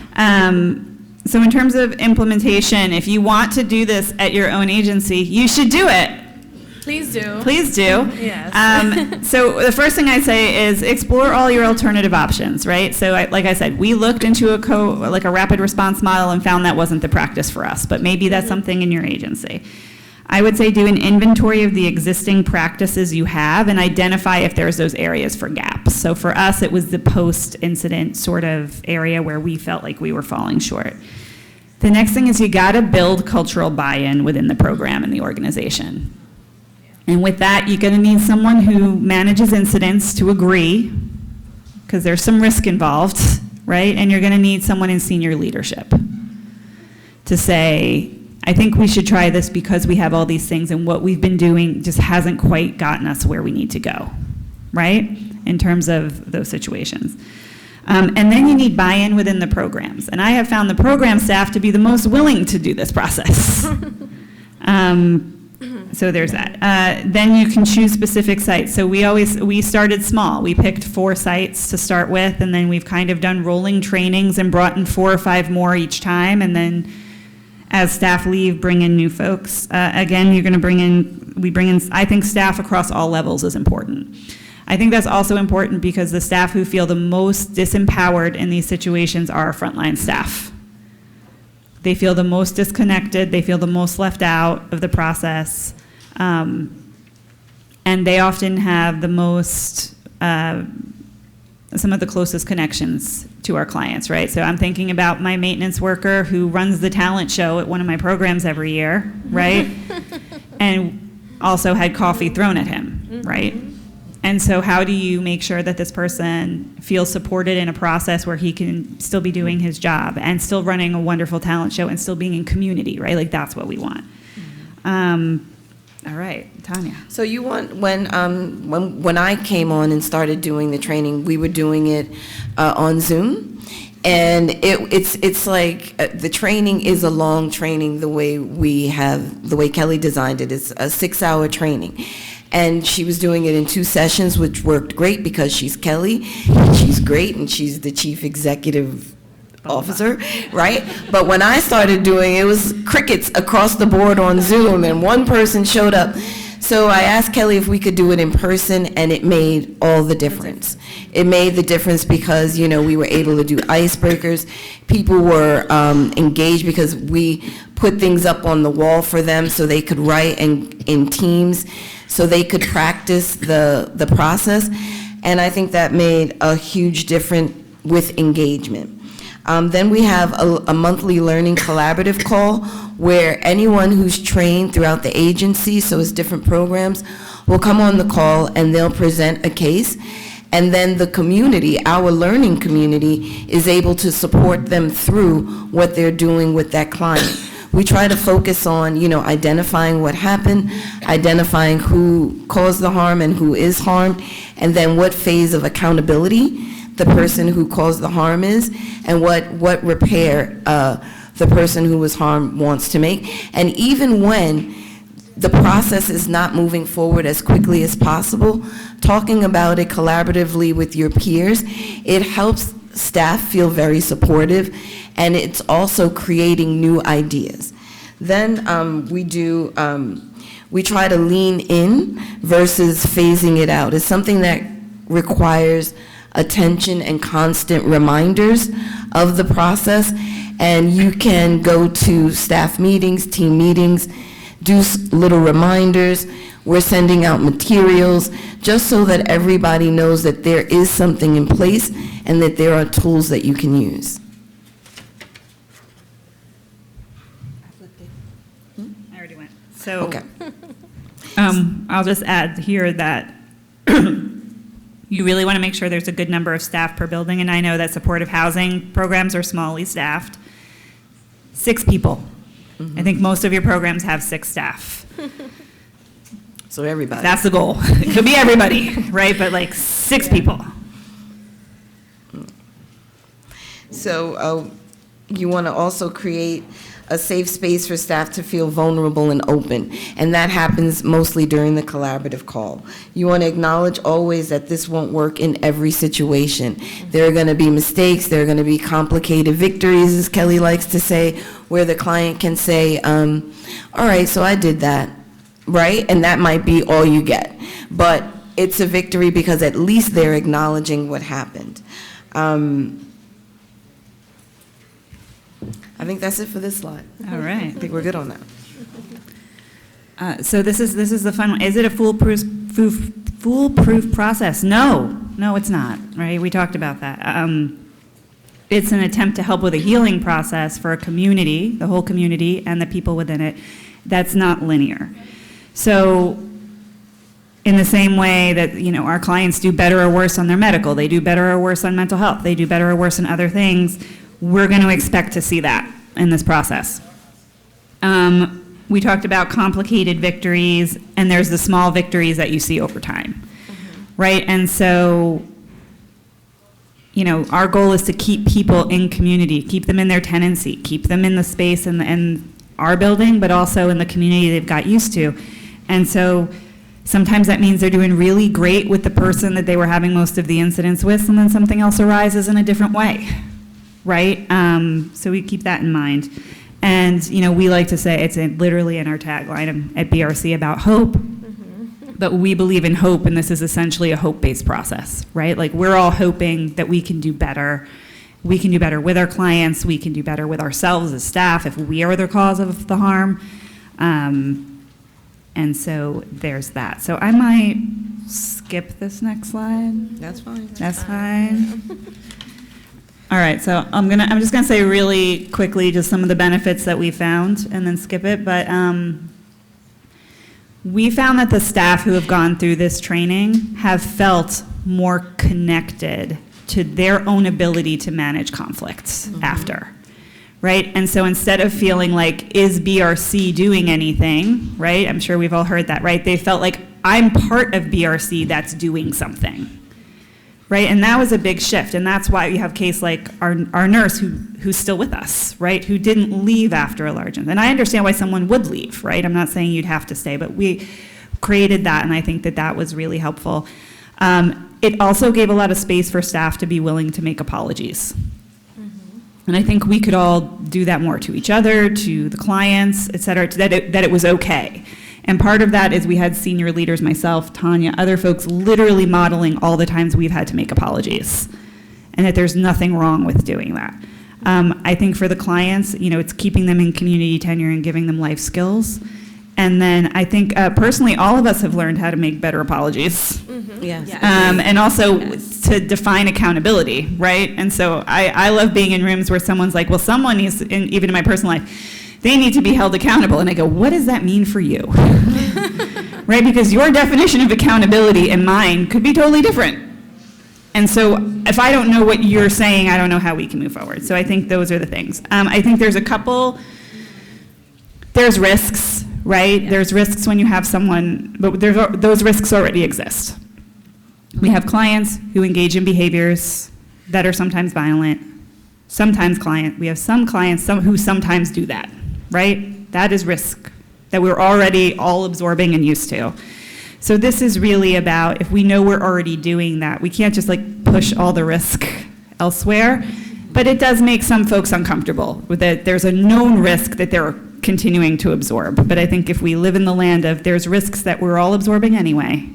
So in terms of implementation, if you want to do this at your own agency, you should do it. Please do. Please do. Yes. So the first thing I say is explore all your alternative options, right? So like I said, we looked into a rapid response model and found that wasn't the practice for us, but maybe that's something in your agency. I would say do an inventory of the existing practices you have and identify if there's those areas for gaps. So for us, it was the post-incident sort of area where we felt like we were falling short. The next thing is you got to build cultural buy-in within the program and the organization. And with that, you're going to need someone who manages incidents to agree, because there's some risk involved, right? And you're going to need someone in senior leadership to say, I think we should try this because we have all these things and what we've been doing just hasn't quite gotten us where we need to go, right? In terms of those situations. And then you need buy-in within the programs. And I have found the program staff to be the most willing to do this process. So there's that. Then you can choose specific sites. So we started small. We picked 4 sites to start with, and then we've kind of done rolling trainings and brought in 4 or 5 more each time, and then as staff leave, bring in new folks. Again, you're gonna we bring in, I think staff across all levels is important. I think that's also important because the staff who feel the most disempowered in these situations are our frontline staff. They feel the most disconnected, they feel the most left out of the process, and they often have the most, some of the closest connections to our clients, right? So I'm thinking about my maintenance worker who runs the talent show at one of my programs every year, right? And also had coffee thrown at him, right? And so how do you make sure that this person feels supported in a process where he can still be doing his job and still running a wonderful talent show and still being in community, right? Like that's what we want. All right, Tanya. So you want, when I came on and started doing the training, we were doing it on Zoom. And it's like the training is a long training the way Kelly designed it. It's a 6-hour training. And she was doing it in 2 sessions, which worked great because she's Kelly, and she's great, and she's the chief executive officer, right? But when I started doing it, it was crickets across the board on Zoom, and one person showed up. So I asked Kelly if we could do it in person, and it made all the difference. It made the difference because, you know, we were able to do icebreakers. People were engaged because we put things up on the wall for them so they could write in teams, so they could practice the process. And I think that made a huge difference with engagement. Then we have a monthly learning collaborative call where anyone who's trained throughout the agency, so it's different programs, will come on the call and they'll present a case. And then the community, our learning community, is able to support them through what they're doing with that client. We try to focus on, you know, identifying what happened, identifying who caused the harm and who is harmed, and then what phase of accountability the person who caused the harm is, and what repair the person who was harmed wants to make. And even when the process is not moving forward as quickly as possible, talking about it collaboratively with your peers, it helps staff feel very supportive, and it's also creating new ideas. Then we try to lean in versus phasing it out. It's something that requires attention and constant reminders of the process, and you can go to staff meetings, team meetings, do little reminders. We're sending out materials just so that everybody knows that there is something in place and that there are tools that you can use. I already went. So Okay. I'll just add here that you really want to make sure there's a good number of staff per building, and I know that supportive housing programs are smallly staffed. 6 people. Mm-hmm. I think most of your programs have 6 staff. So everybody. That's the goal. It could be everybody, right? But like 6 people. So you want to also create a safe space for staff to feel vulnerable and open, and that happens mostly during the collaborative call. You want to acknowledge always that this won't work in every situation. There are going to be mistakes, there are going to be complicated victories, as Kelly likes to say, where the client can say, all right, so I did that, right? And that might be all you get. But it's a victory because at least they're acknowledging what happened. I think that's it for this slide. All right. I think we're good on that. So this is the fun one. Is it a foolproof process? No, it's not. Right? We talked about that. It's an attempt to help with a healing process for a community, the whole community, and the people within it. That's not linear. So in the same way that, our clients do better or worse on their medical, they do better or worse on mental health, they do better or worse on other things, we're going to expect to see that in this process. We talked about complicated victories, and there's the small victories that you see over time, right? And so, our goal is to keep people in community, keep them in their tenancy, keep them in the space in our building, but also in the community they've got used to. And so sometimes that means they're doing really great with the person that they were having most of the incidents with, and then something else arises in a different way, right? So we keep that in mind. And, we like to say, it's literally in our tagline at BRC about hope, but we believe in hope, and this is essentially a hope-based process, right? Like, we're all hoping that we can do better. We can do better with our clients. We can do better with ourselves as staff if we are the cause of the harm. And so there's that. So I might skip this next slide. That's fine. That's fine. All right, so I'm just gonna say really quickly just some of the benefits that we found and then skip it. But we found that the staff who have gone through this training have felt more connected to their own ability to manage conflicts after, right? And so instead of feeling like, is BRC doing anything, right? I'm sure we've all heard that, right? They felt like, I'm part of BRC that's doing something, right? And that was a big shift, and that's why you have a case like our nurse who's still with us, right? Who didn't leave after a large incident. And I understand why someone would leave, right? I'm not saying you'd have to stay, but we created that, and I think that was really helpful. It also gave a lot of space for staff to be willing to make apologies. And I think we could all do that more to each other, to the clients, et cetera, that it was okay. And part of that is we had senior leaders, myself, Tanya, other folks literally modeling all the times we've had to make apologies, and that there's nothing wrong with doing that. I think for the clients, it's keeping them in community tenure and giving them life skills. And then I think personally, all of us have learned how to make better apologies. Yes. And also to define accountability, right? And so I love being in rooms where someone's like, well, someone needs, even in my personal life, they need to be held accountable. And I go, what does that mean for you? Right? Because your definition of accountability and mine could be totally different. And so if I don't know what you're saying, I don't know how we can move forward. So I think those are the things. I think there's risks, right? Yeah. There's risks when you have someone, but those risks already exist. We have clients who engage in behaviors that are sometimes violent, we have some clients who sometimes do that, right? That is risk that we're already all absorbing and used to. So this is really about, if we know we're already doing that, we can't just push all the risk elsewhere, but it does make some folks uncomfortable with it. There's a known risk that they're continuing to absorb. But I think if we live in the land of there's risks that we're all absorbing anyway,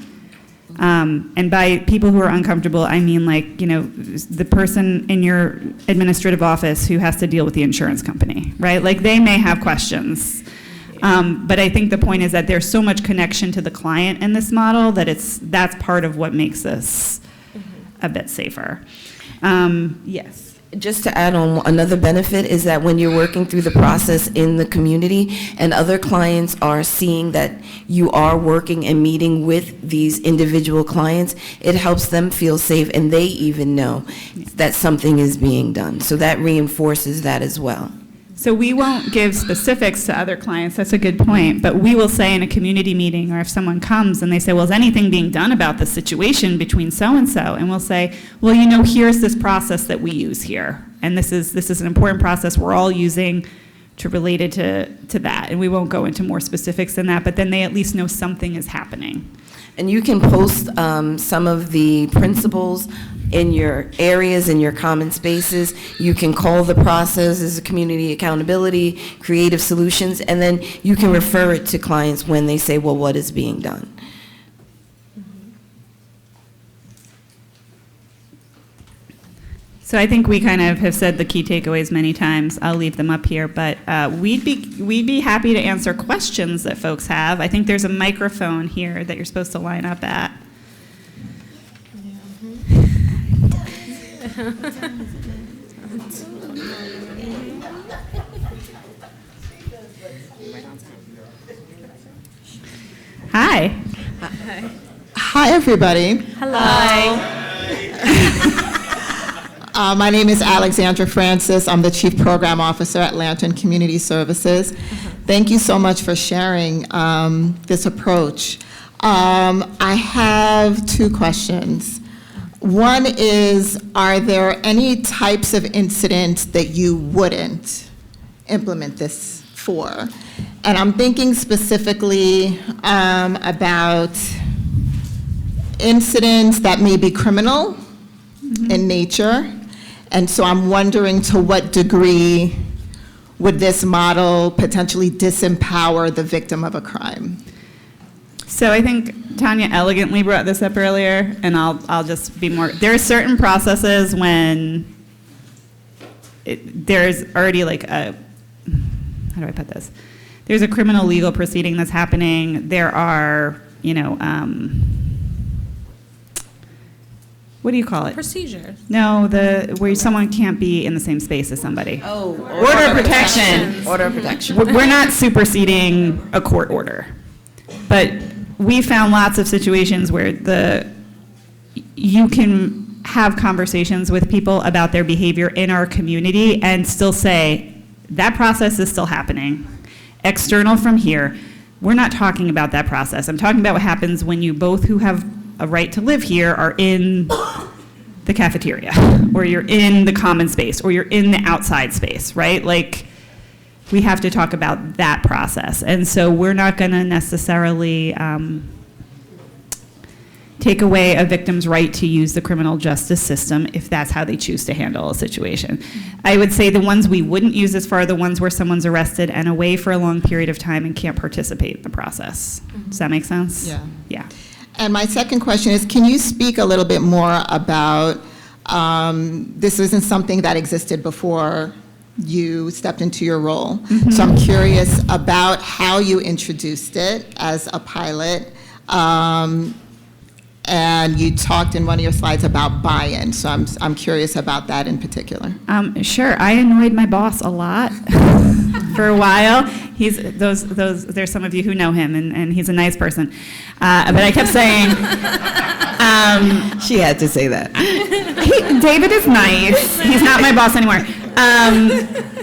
and by people who are uncomfortable, I mean the person in your administrative office who has to deal with the insurance company, right? They may have questions. But I think the point is that there's so much connection to the client in this model that that's part of what makes this a bit safer. Yes. Just to add on, another benefit is that when you're working through the process in the community and other clients are seeing that you are working and meeting with these individual clients, it helps them feel safe, and they even know that something is being done. So that reinforces that as well. So we won't give specifics to other clients, that's a good point, but we will say in a community meeting, or if someone comes and they say, well, is anything being done about the situation between so-and-so? And we'll say, well, here's this process that we use here, and this is an important process we're all using to relate it to that. And we won't go into more specifics than that, but then they at least know something is happening. And you can post some of the principles in your areas, in your common spaces. You can call the process as a community accountability, creative solutions, and then you can refer it to clients when they say, well, what is being done? So I think we kind of have said the key takeaways many times. I'll leave them up here, but we'd be happy to answer questions that folks have. I think there's a microphone here that you're supposed to line up at. Hi. Hi. Hi, everybody. Hello. My name is Alexandra Francis. I'm the Chief Program Officer at Lantern Community Services. Thank you so much for sharing this approach. I have two questions. One is, are there any types of incidents that you wouldn't implement this for? And I'm thinking specifically about incidents that may be criminal in nature. And so I'm wondering, to what degree would this model potentially disempower the victim of a crime? So I think Tanya elegantly brought this up earlier, and I'll just be more. There are certain processes when there's already like a, how do I put this? There's a criminal legal proceeding that's happening. There are, what do you call it? Procedures. No, where someone can't be in the same space as somebody. Oh, Order of protection. Order of protection. We're not superseding a court order, but we found lots of situations where you can have conversations with people about their behavior in our community and still say, that process is still happening. External from here, we're not talking about that process. I'm talking about what happens when you both who have a right to live here are in the cafeteria, or you're in the common space, or you're in the outside space, right? Like, we have to talk about that process. And so we're not going to necessarily take away a victim's right to use the criminal justice system if that's how they choose to handle a situation. I would say the ones we wouldn't use this for are the ones where someone's arrested and away for a long period of time and can't participate in the process. Does that make sense? Yeah. Yeah. And my second question is, can you speak a little bit more about, this isn't something that existed before you stepped into your role. So I'm curious about how you introduced it as a pilot. And you talked in one of your slides about buy-in, so I'm curious about that in particular. Sure, I annoyed my boss a lot for a while. There's some of you who know him, and he's a nice person. But I kept saying, She had to say that. David is nice. He's not my boss anymore.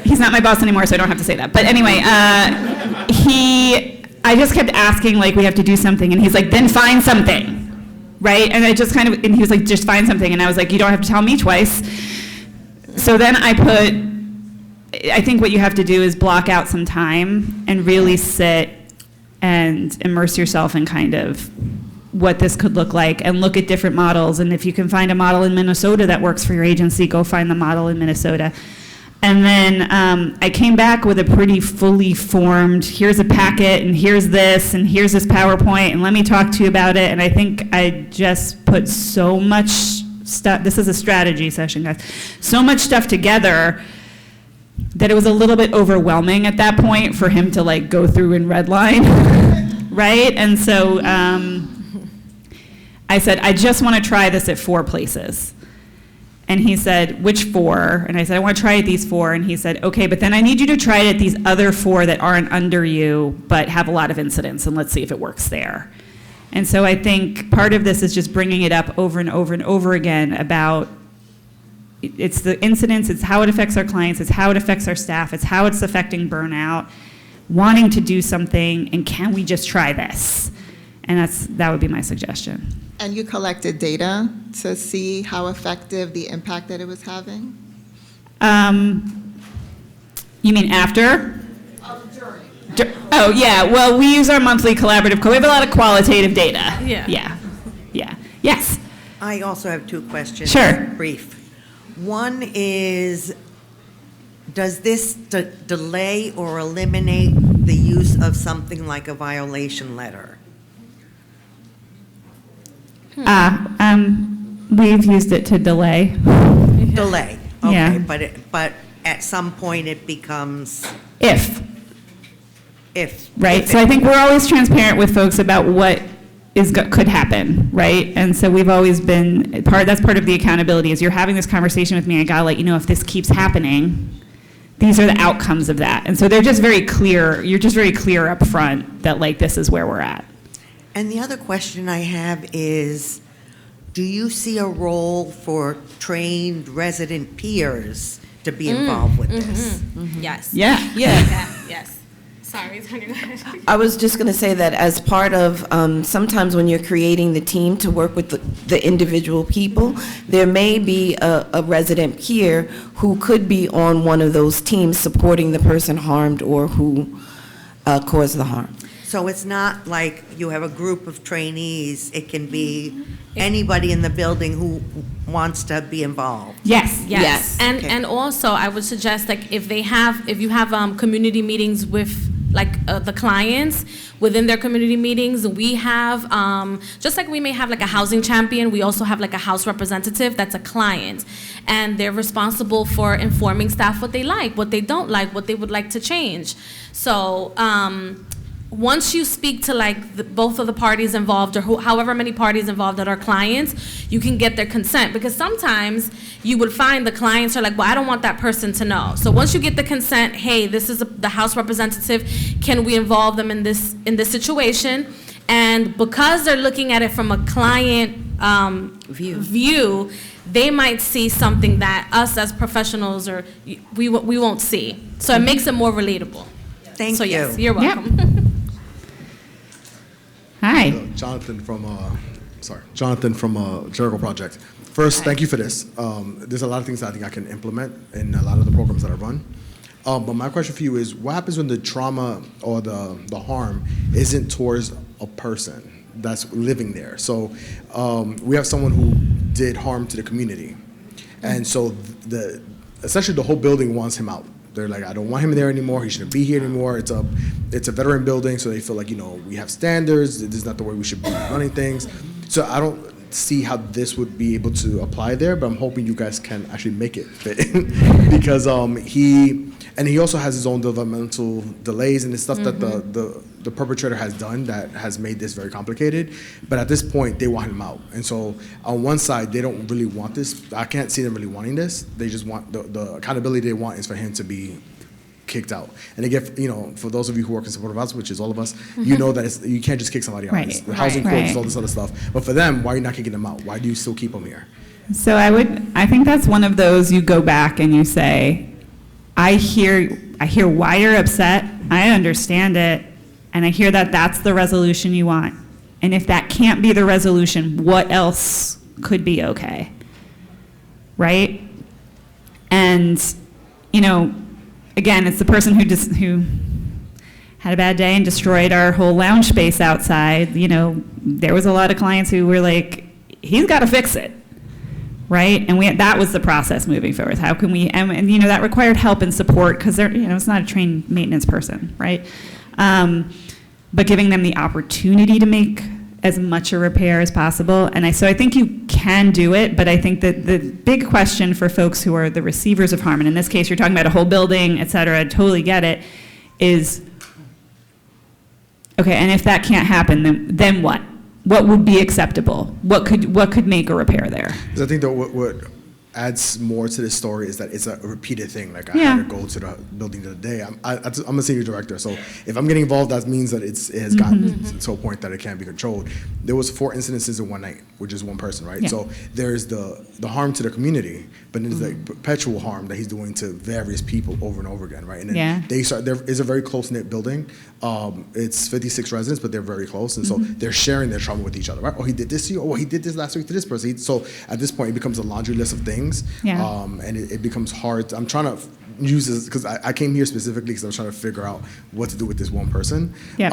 He's not my boss anymore, so I don't have to say that. But anyway, I just kept asking, like, we have to do something, and he's like, then find something. Right? And and he was like, just find something. And I was like, you don't have to tell me twice. So then I think what you have to do is block out some time and really sit and immerse yourself in kind of what this could look like and look at different models. And if you can find a model in Minnesota that works for your agency, go find the model in Minnesota. And then I came back with a pretty fully formed, here's a packet, and here's this PowerPoint, and let me talk to you about it. And I think I just put so much stuff, this is a strategy session, guys, so much stuff together that it was a little bit overwhelming at that point for him to like go through and redline, right? And so I said, I just want to try this at 4 places. And he said, which 4? And I said, I want to try it at these 4. And he said, okay, but then I need you to try it at these other 4 that aren't under you, but have a lot of incidents, and let's see if it works there. And so I think part of this is just bringing it up over and over and over again about it's the incidents, it's how it affects our clients, it's how it affects our staff, it's how it's affecting burnout, wanting to do something, and can we just try this? And that would be my suggestion. And you collected data to see how effective the impact that it was having? You mean after? Oh, yeah. Well, we use our monthly collaborative code. We have a lot of qualitative data. Yeah. Yeah. Yes. I also have 2 questions. Sure. Brief. One is, does this delay or eliminate the use of something like a violation letter? We've used it to delay. Delay, okay, Yeah. but at some point it becomes If. Right? if So I think we're always transparent with folks about what could happen, right? And so we've always been, that's part of the accountability, is you're having this conversation with me, I gotta let you know if this keeps happening, these are the outcomes of that. And so they're just very clear, you're just very clear up front that like this is where we're at. And the other question I have is, do you see a role for trained resident peers to be involved with this? Yes. Yeah. Yes. Sorry, Tanya, go ahead. I was just going to say that as part of, sometimes when you're creating the team to work with the individual people, there may be a resident peer who could be on one of those teams supporting the person harmed or who caused the harm. So it's not like you have a group of trainees, it can be anybody in the building who wants to be involved. Yes. Yes. And Okay. and also I would suggest, like, if you have community meetings with the clients within their community meetings, we have just like we may have like a housing champion, we also have like a house representative that's a client, and they're responsible for informing staff what they like, what they don't like, what they would like to change. So once you speak to like both of the parties involved, or however many parties involved that are clients, you can get their consent, because sometimes you would find the clients are like, well, I don't want that person to know. So once you get the consent, hey, this is the house representative, can we involve them in this situation? And because they're looking at it from a client view, they might see something that us as professionals or we won't see. So it makes it more relatable. Thank So you. yes, you're welcome. Hi. Jonathan from Jericho Project. First, thank you for this. There's a lot of things that I think I can implement in a lot of the programs that I run. But my question for you is, what happens when the trauma or the harm isn't towards a person that's living there? So we have someone who did harm to the community. And so essentially the whole building wants him out. They're like, I don't want him there anymore. He shouldn't be here anymore. It's a veteran building, so they feel like, we have standards. This is not the way we should be running things. So I don't see how this would be able to apply there, but I'm hoping you guys can actually make it fit because he also has his own developmental delays and the stuff that the perpetrator has done that has made this very complicated. But at this point, they want him out. And so on one side, they don't really want this. I can't see them really wanting this. They just want the accountability they want is for him to be kicked out. And they get, for those of you who work in supportive housing, which is all of us, you know that you can't just kick somebody out. Right, It's the housing right, codes, right. all this other stuff. But for them, why are you not kicking them out? Why do you still keep them here? So I think that's one of those you go back and you say, I hear why you're upset, I understand it, and I hear that that's the resolution you want. And if that can't be the resolution, what else could be okay? Right? And, again, it's the person who had a bad day and destroyed our whole lounge space outside. There was a lot of clients who were like, he's got to fix it. Right, and that was the process moving forward. How can we? And that required help and support because it's not a trained maintenance person, right? But giving them the opportunity to make as much a repair as possible. And so I think you can do it, but I think that the big question for folks who are the receivers of harm, and in this case you're talking about a whole building, et cetera, I totally get it, is okay. And if that can't happen, then what? What would be acceptable? What could make a repair there? Because I think that what adds more to this story is that it's a repeated thing. Like I Yeah. had to go to the building the other day. I'm a senior director, so if I'm getting involved, that means that it has gotten to a point that it can't be controlled. There was 4 incidences in one night, which is one person, right? Yeah. So there's the harm to the community, but there's like perpetual harm that he's doing to various people over and over again, right? And then there is a very close-knit building. It's 56 residents, but they're very close, and so they're sharing their trauma with each other, right? Oh, he did this to you. Oh, he did this last week to this person. So at this point, it becomes a laundry list of things. Yeah. And it becomes hard. I'm trying to use this because I came here specifically because I was trying to figure out what to do with this one person. Yep.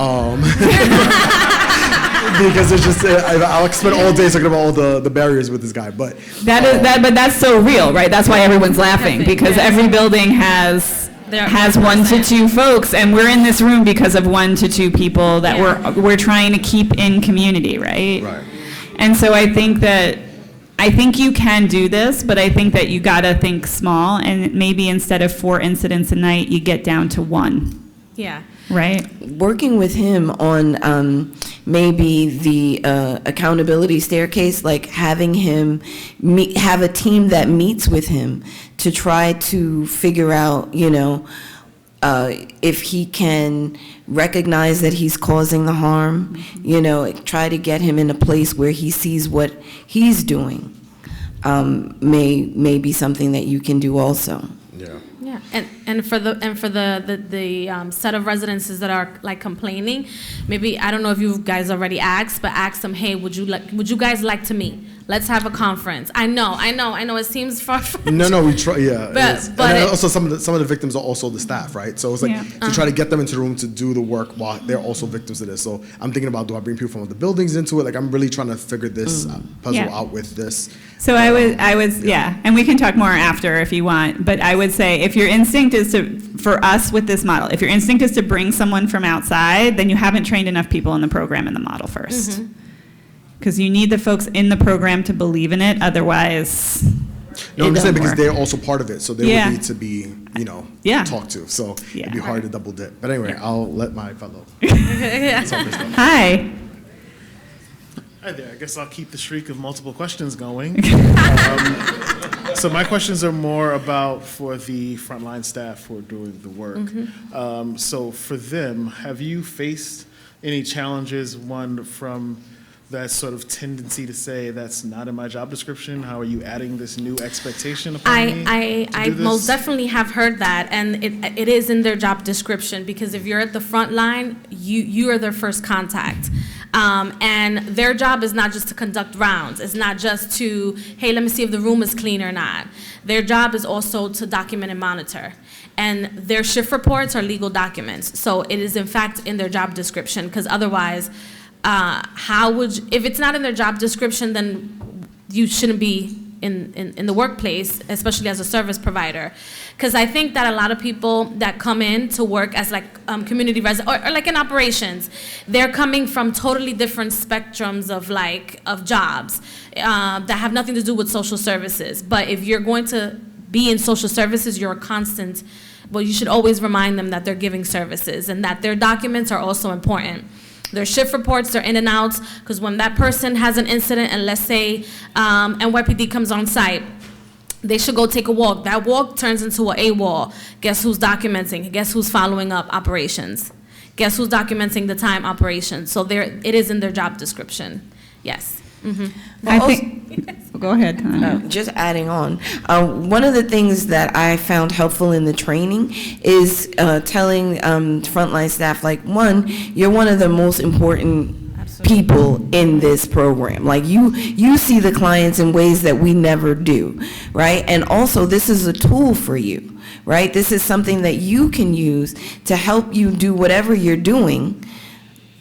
Because it's just I'll spend all day talking about all the barriers with this guy. But But that's so real, right? That's why everyone's laughing because every building has 1 to 2 folks, and we're in this room because of 1 to 2 people that we're trying to keep in community, right? Right. And so I think you can do this, but I think that you gotta think small, and maybe instead of 4 incidents a night, you get down to 1. Yeah. Right? Working with him on maybe the accountability staircase, like having him have a team that meets with him to try to figure out, if he can recognize that he's causing the harm, try to get him in a place where he sees what he's doing, may be something that you can do also. Yeah. Yeah, and for the set of residences that are like complaining, maybe, I don't know if you guys already asked, but ask them, hey, would you guys like to meet? Let's have a conference. I know. It seems far-fetched. No, we try. Yeah, but also some of the victims are also the staff, right? So it's like to try to get them into the room to do the work while they're also victims of this. So I'm thinking about, do I bring people from the buildings into it? Like, I'm really trying to figure this puzzle out with this. So I was, and we can talk more after if you want, but I would say if your instinct is for us with this model, if your instinct is to bring someone from outside, then you haven't trained enough people in the program in the model first. Because you need the folks in the program to believe in it, otherwise No, I'm saying because they're also part of it, so they would need to be, talked to. So it'd be hard to double dip. But anyway, I'll let my fellow. Hi. Hi there. I guess I'll keep the streak of multiple questions going. So my questions are more about for the frontline staff who are doing the work. So for them, have you faced any challenges, one from that sort of tendency to say that's not in my job description? How are you adding this new expectation upon me? I most definitely have heard that, and it is in their job description, because if you're at the front line, you are their first contact. And their job is not just to conduct rounds. It's not just to, hey, let me see if the room is clean or not. Their job is also to document and monitor. And their shift reports are legal documents. So it is in fact in their job description, because otherwise, if it's not in their job description, then you shouldn't be in the workplace, especially as a service provider. Because I think that a lot of people that come in to work as like community resident or like in operations, they're coming from totally different spectrums of jobs that have nothing to do with social services. But if you're going to be in social services, you're a constant. Well, you should always remind them that they're giving services and that their documents are also important. Their shift reports, their in and outs, because when that person has an incident, and let's say NYPD comes on site, they should go take a walk. That walk turns into an AWOL. Guess who's documenting? Guess who's following up operations? Guess who's documenting the time operations? So it is in their job description. Yes. I think. Go ahead, Tanya. Just adding on, one of the things that I found helpful in the training is telling frontline staff, like, one, you're one of the most important people in this program. Like, you see the clients in ways that we never do, right? And also, this is a tool for you, right? This is something that you can use to help you do whatever you're doing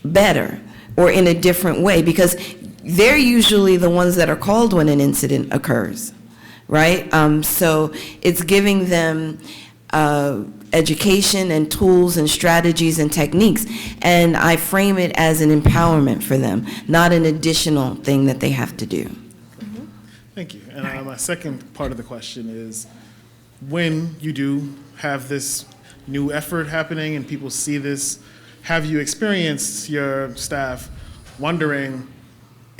better or in a different way, because they're usually the ones that are called when an incident occurs, right? So it's giving them education and tools and strategies and techniques, and I frame it as an empowerment for them, not an additional thing that they have to do. Thank you. And my second part of the question is, when you do have this new effort happening and people see this, have you experienced your staff wondering,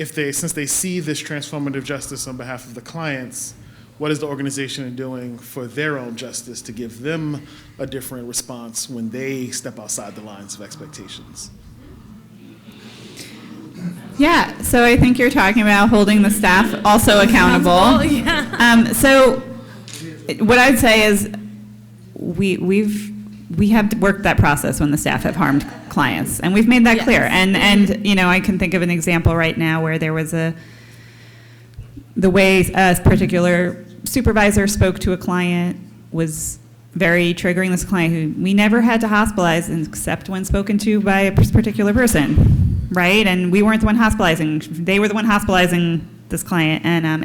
since they see this transformative justice on behalf of the clients, what is the organization doing for their own justice to give them a different response when they step outside the lines of expectations? Yeah, so I think you're talking about holding the staff also accountable. So what I'd say is we have worked that process when the staff have harmed clients, and we've made that clear. And I can think of an example right now where there was the way a particular supervisor spoke to a client was very triggering. This client who we never had to hospitalize except when spoken to by a particular person, right? And we weren't the one hospitalizing; they were the one hospitalizing this client, and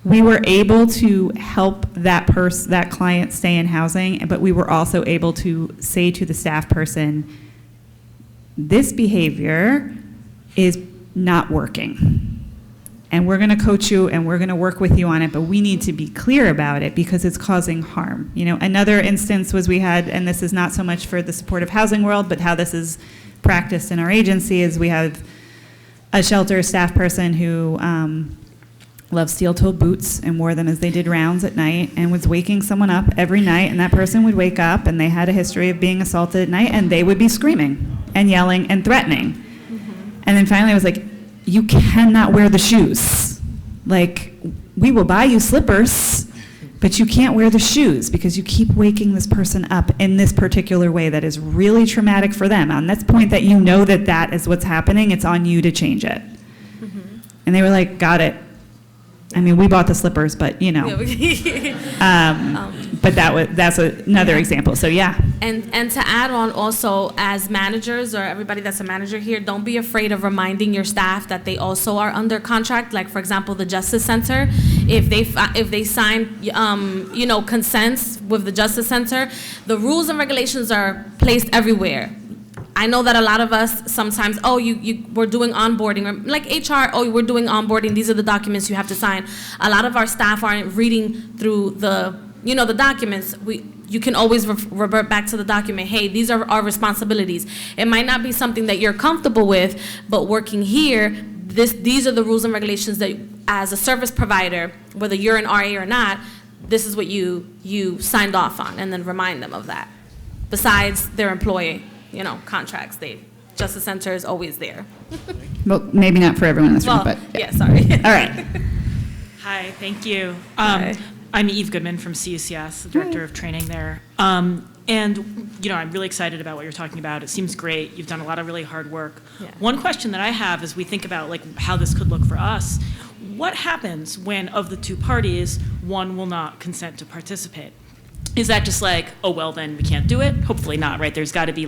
we were able to help that client stay in housing, but we were also able to say to the staff person, this behavior is not working. And we're going to coach you and we're going to work with you on it, but we need to be clear about it because it's causing harm. Another instance was we had, and this is not so much for the supportive housing world, but how this is practiced in our agency, is we have a shelter staff person who loved steel-toed boots and wore them as they did rounds at night and was waking someone up every night, and that person would wake up and they had a history of being assaulted at night, and they would be screaming and yelling and threatening. And then finally I was like, you cannot wear the shoes. Like, we will buy you slippers, but you can't wear the shoes because you keep waking this person up in this particular way that is really traumatic for them. On this point that you know that that is what's happening, it's on you to change it. And they were like, got it. I mean, we bought the slippers, but you know. But that's another example. So yeah. And to add on also, as managers or everybody that's a manager here, don't be afraid of reminding your staff that they also are under contract. Like, for example, the Justice Center, if they sign consents with the Justice Center, the rules and regulations are placed everywhere. I know that a lot of us sometimes, we're doing onboarding, or like HR, we're doing onboarding, these are the documents you have to sign. A lot of our staff aren't reading through the documents. You can always revert back to the document. Hey, these are our responsibilities. It might not be something that you're comfortable with, but working here, these are the rules and regulations that as a service provider, whether you're an RA or not, this is what you signed off on, and then remind them of that. Besides their employee, contracts, Justice Center is always there. Well, maybe not for everyone in this room, but yeah, sorry. All right. Hi, thank you. Hi. I'm Eve Goodman from CUCS, the Director of Training there. And, I'm really excited about what you're talking about. It seems great. You've done a lot of really hard work. Yeah. One question that I have as we think about how this could look for us, what happens when of the two parties, one will not consent to participate? Is that just like, oh, well, then we can't do it? Hopefully not, right? There's got to be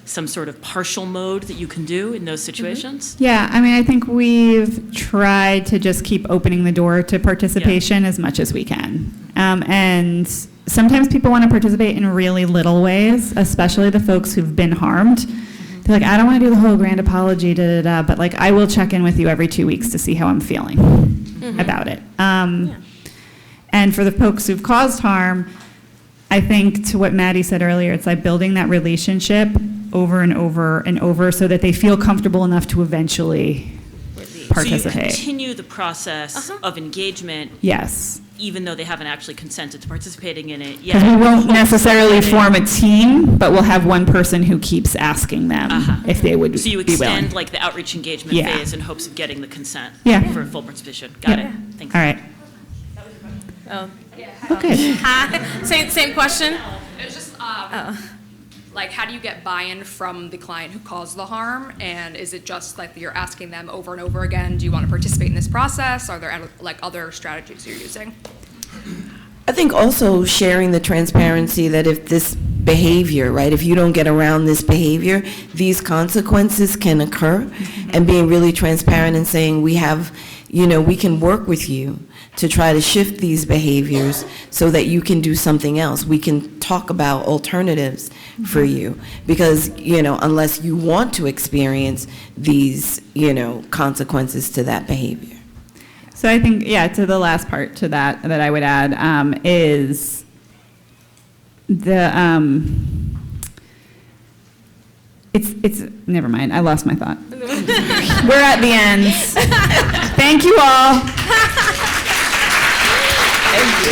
some sort of partial mode that you can do in those situations. Yeah, I mean, I think we've tried to just keep opening the door to participation as much as we can. And sometimes people want to participate in really little ways, especially the folks who've been harmed. They're like, I don't want to do the whole grand apology, but I will check in with you every 2 weeks to see how I'm feeling about it. And for the folks who've caused harm, I think to what Maddie said earlier, it's like building that relationship over and over and over so that they feel comfortable enough to eventually participate. So you continue the process of engagement. Yes. Even though they haven't actually consented to participating in it yet. Because we won't necessarily form a team, but we'll have one person who keeps asking them if they would be willing. So you extend the outreach engagement phase in hopes of getting the consent for full participation. Got it. Thanks. All right. Oh. Okay. Hi. Same question. It was just how do you get buy-in from the client who caused the harm? And is it just you're asking them over and over again, do you want to participate in this process? Are there other strategies you're using? I think also sharing the transparency that if this behavior, right, if you don't get around this behavior, these consequences can occur, and being really transparent and saying we can work with you to try to shift these behaviors so that you can do something else. We can talk about alternatives for you because, unless you want to experience these, consequences to that behavior. So I think, to the last part to that I would add is it's never mind. I lost my thought. We're at the end. Thank you all.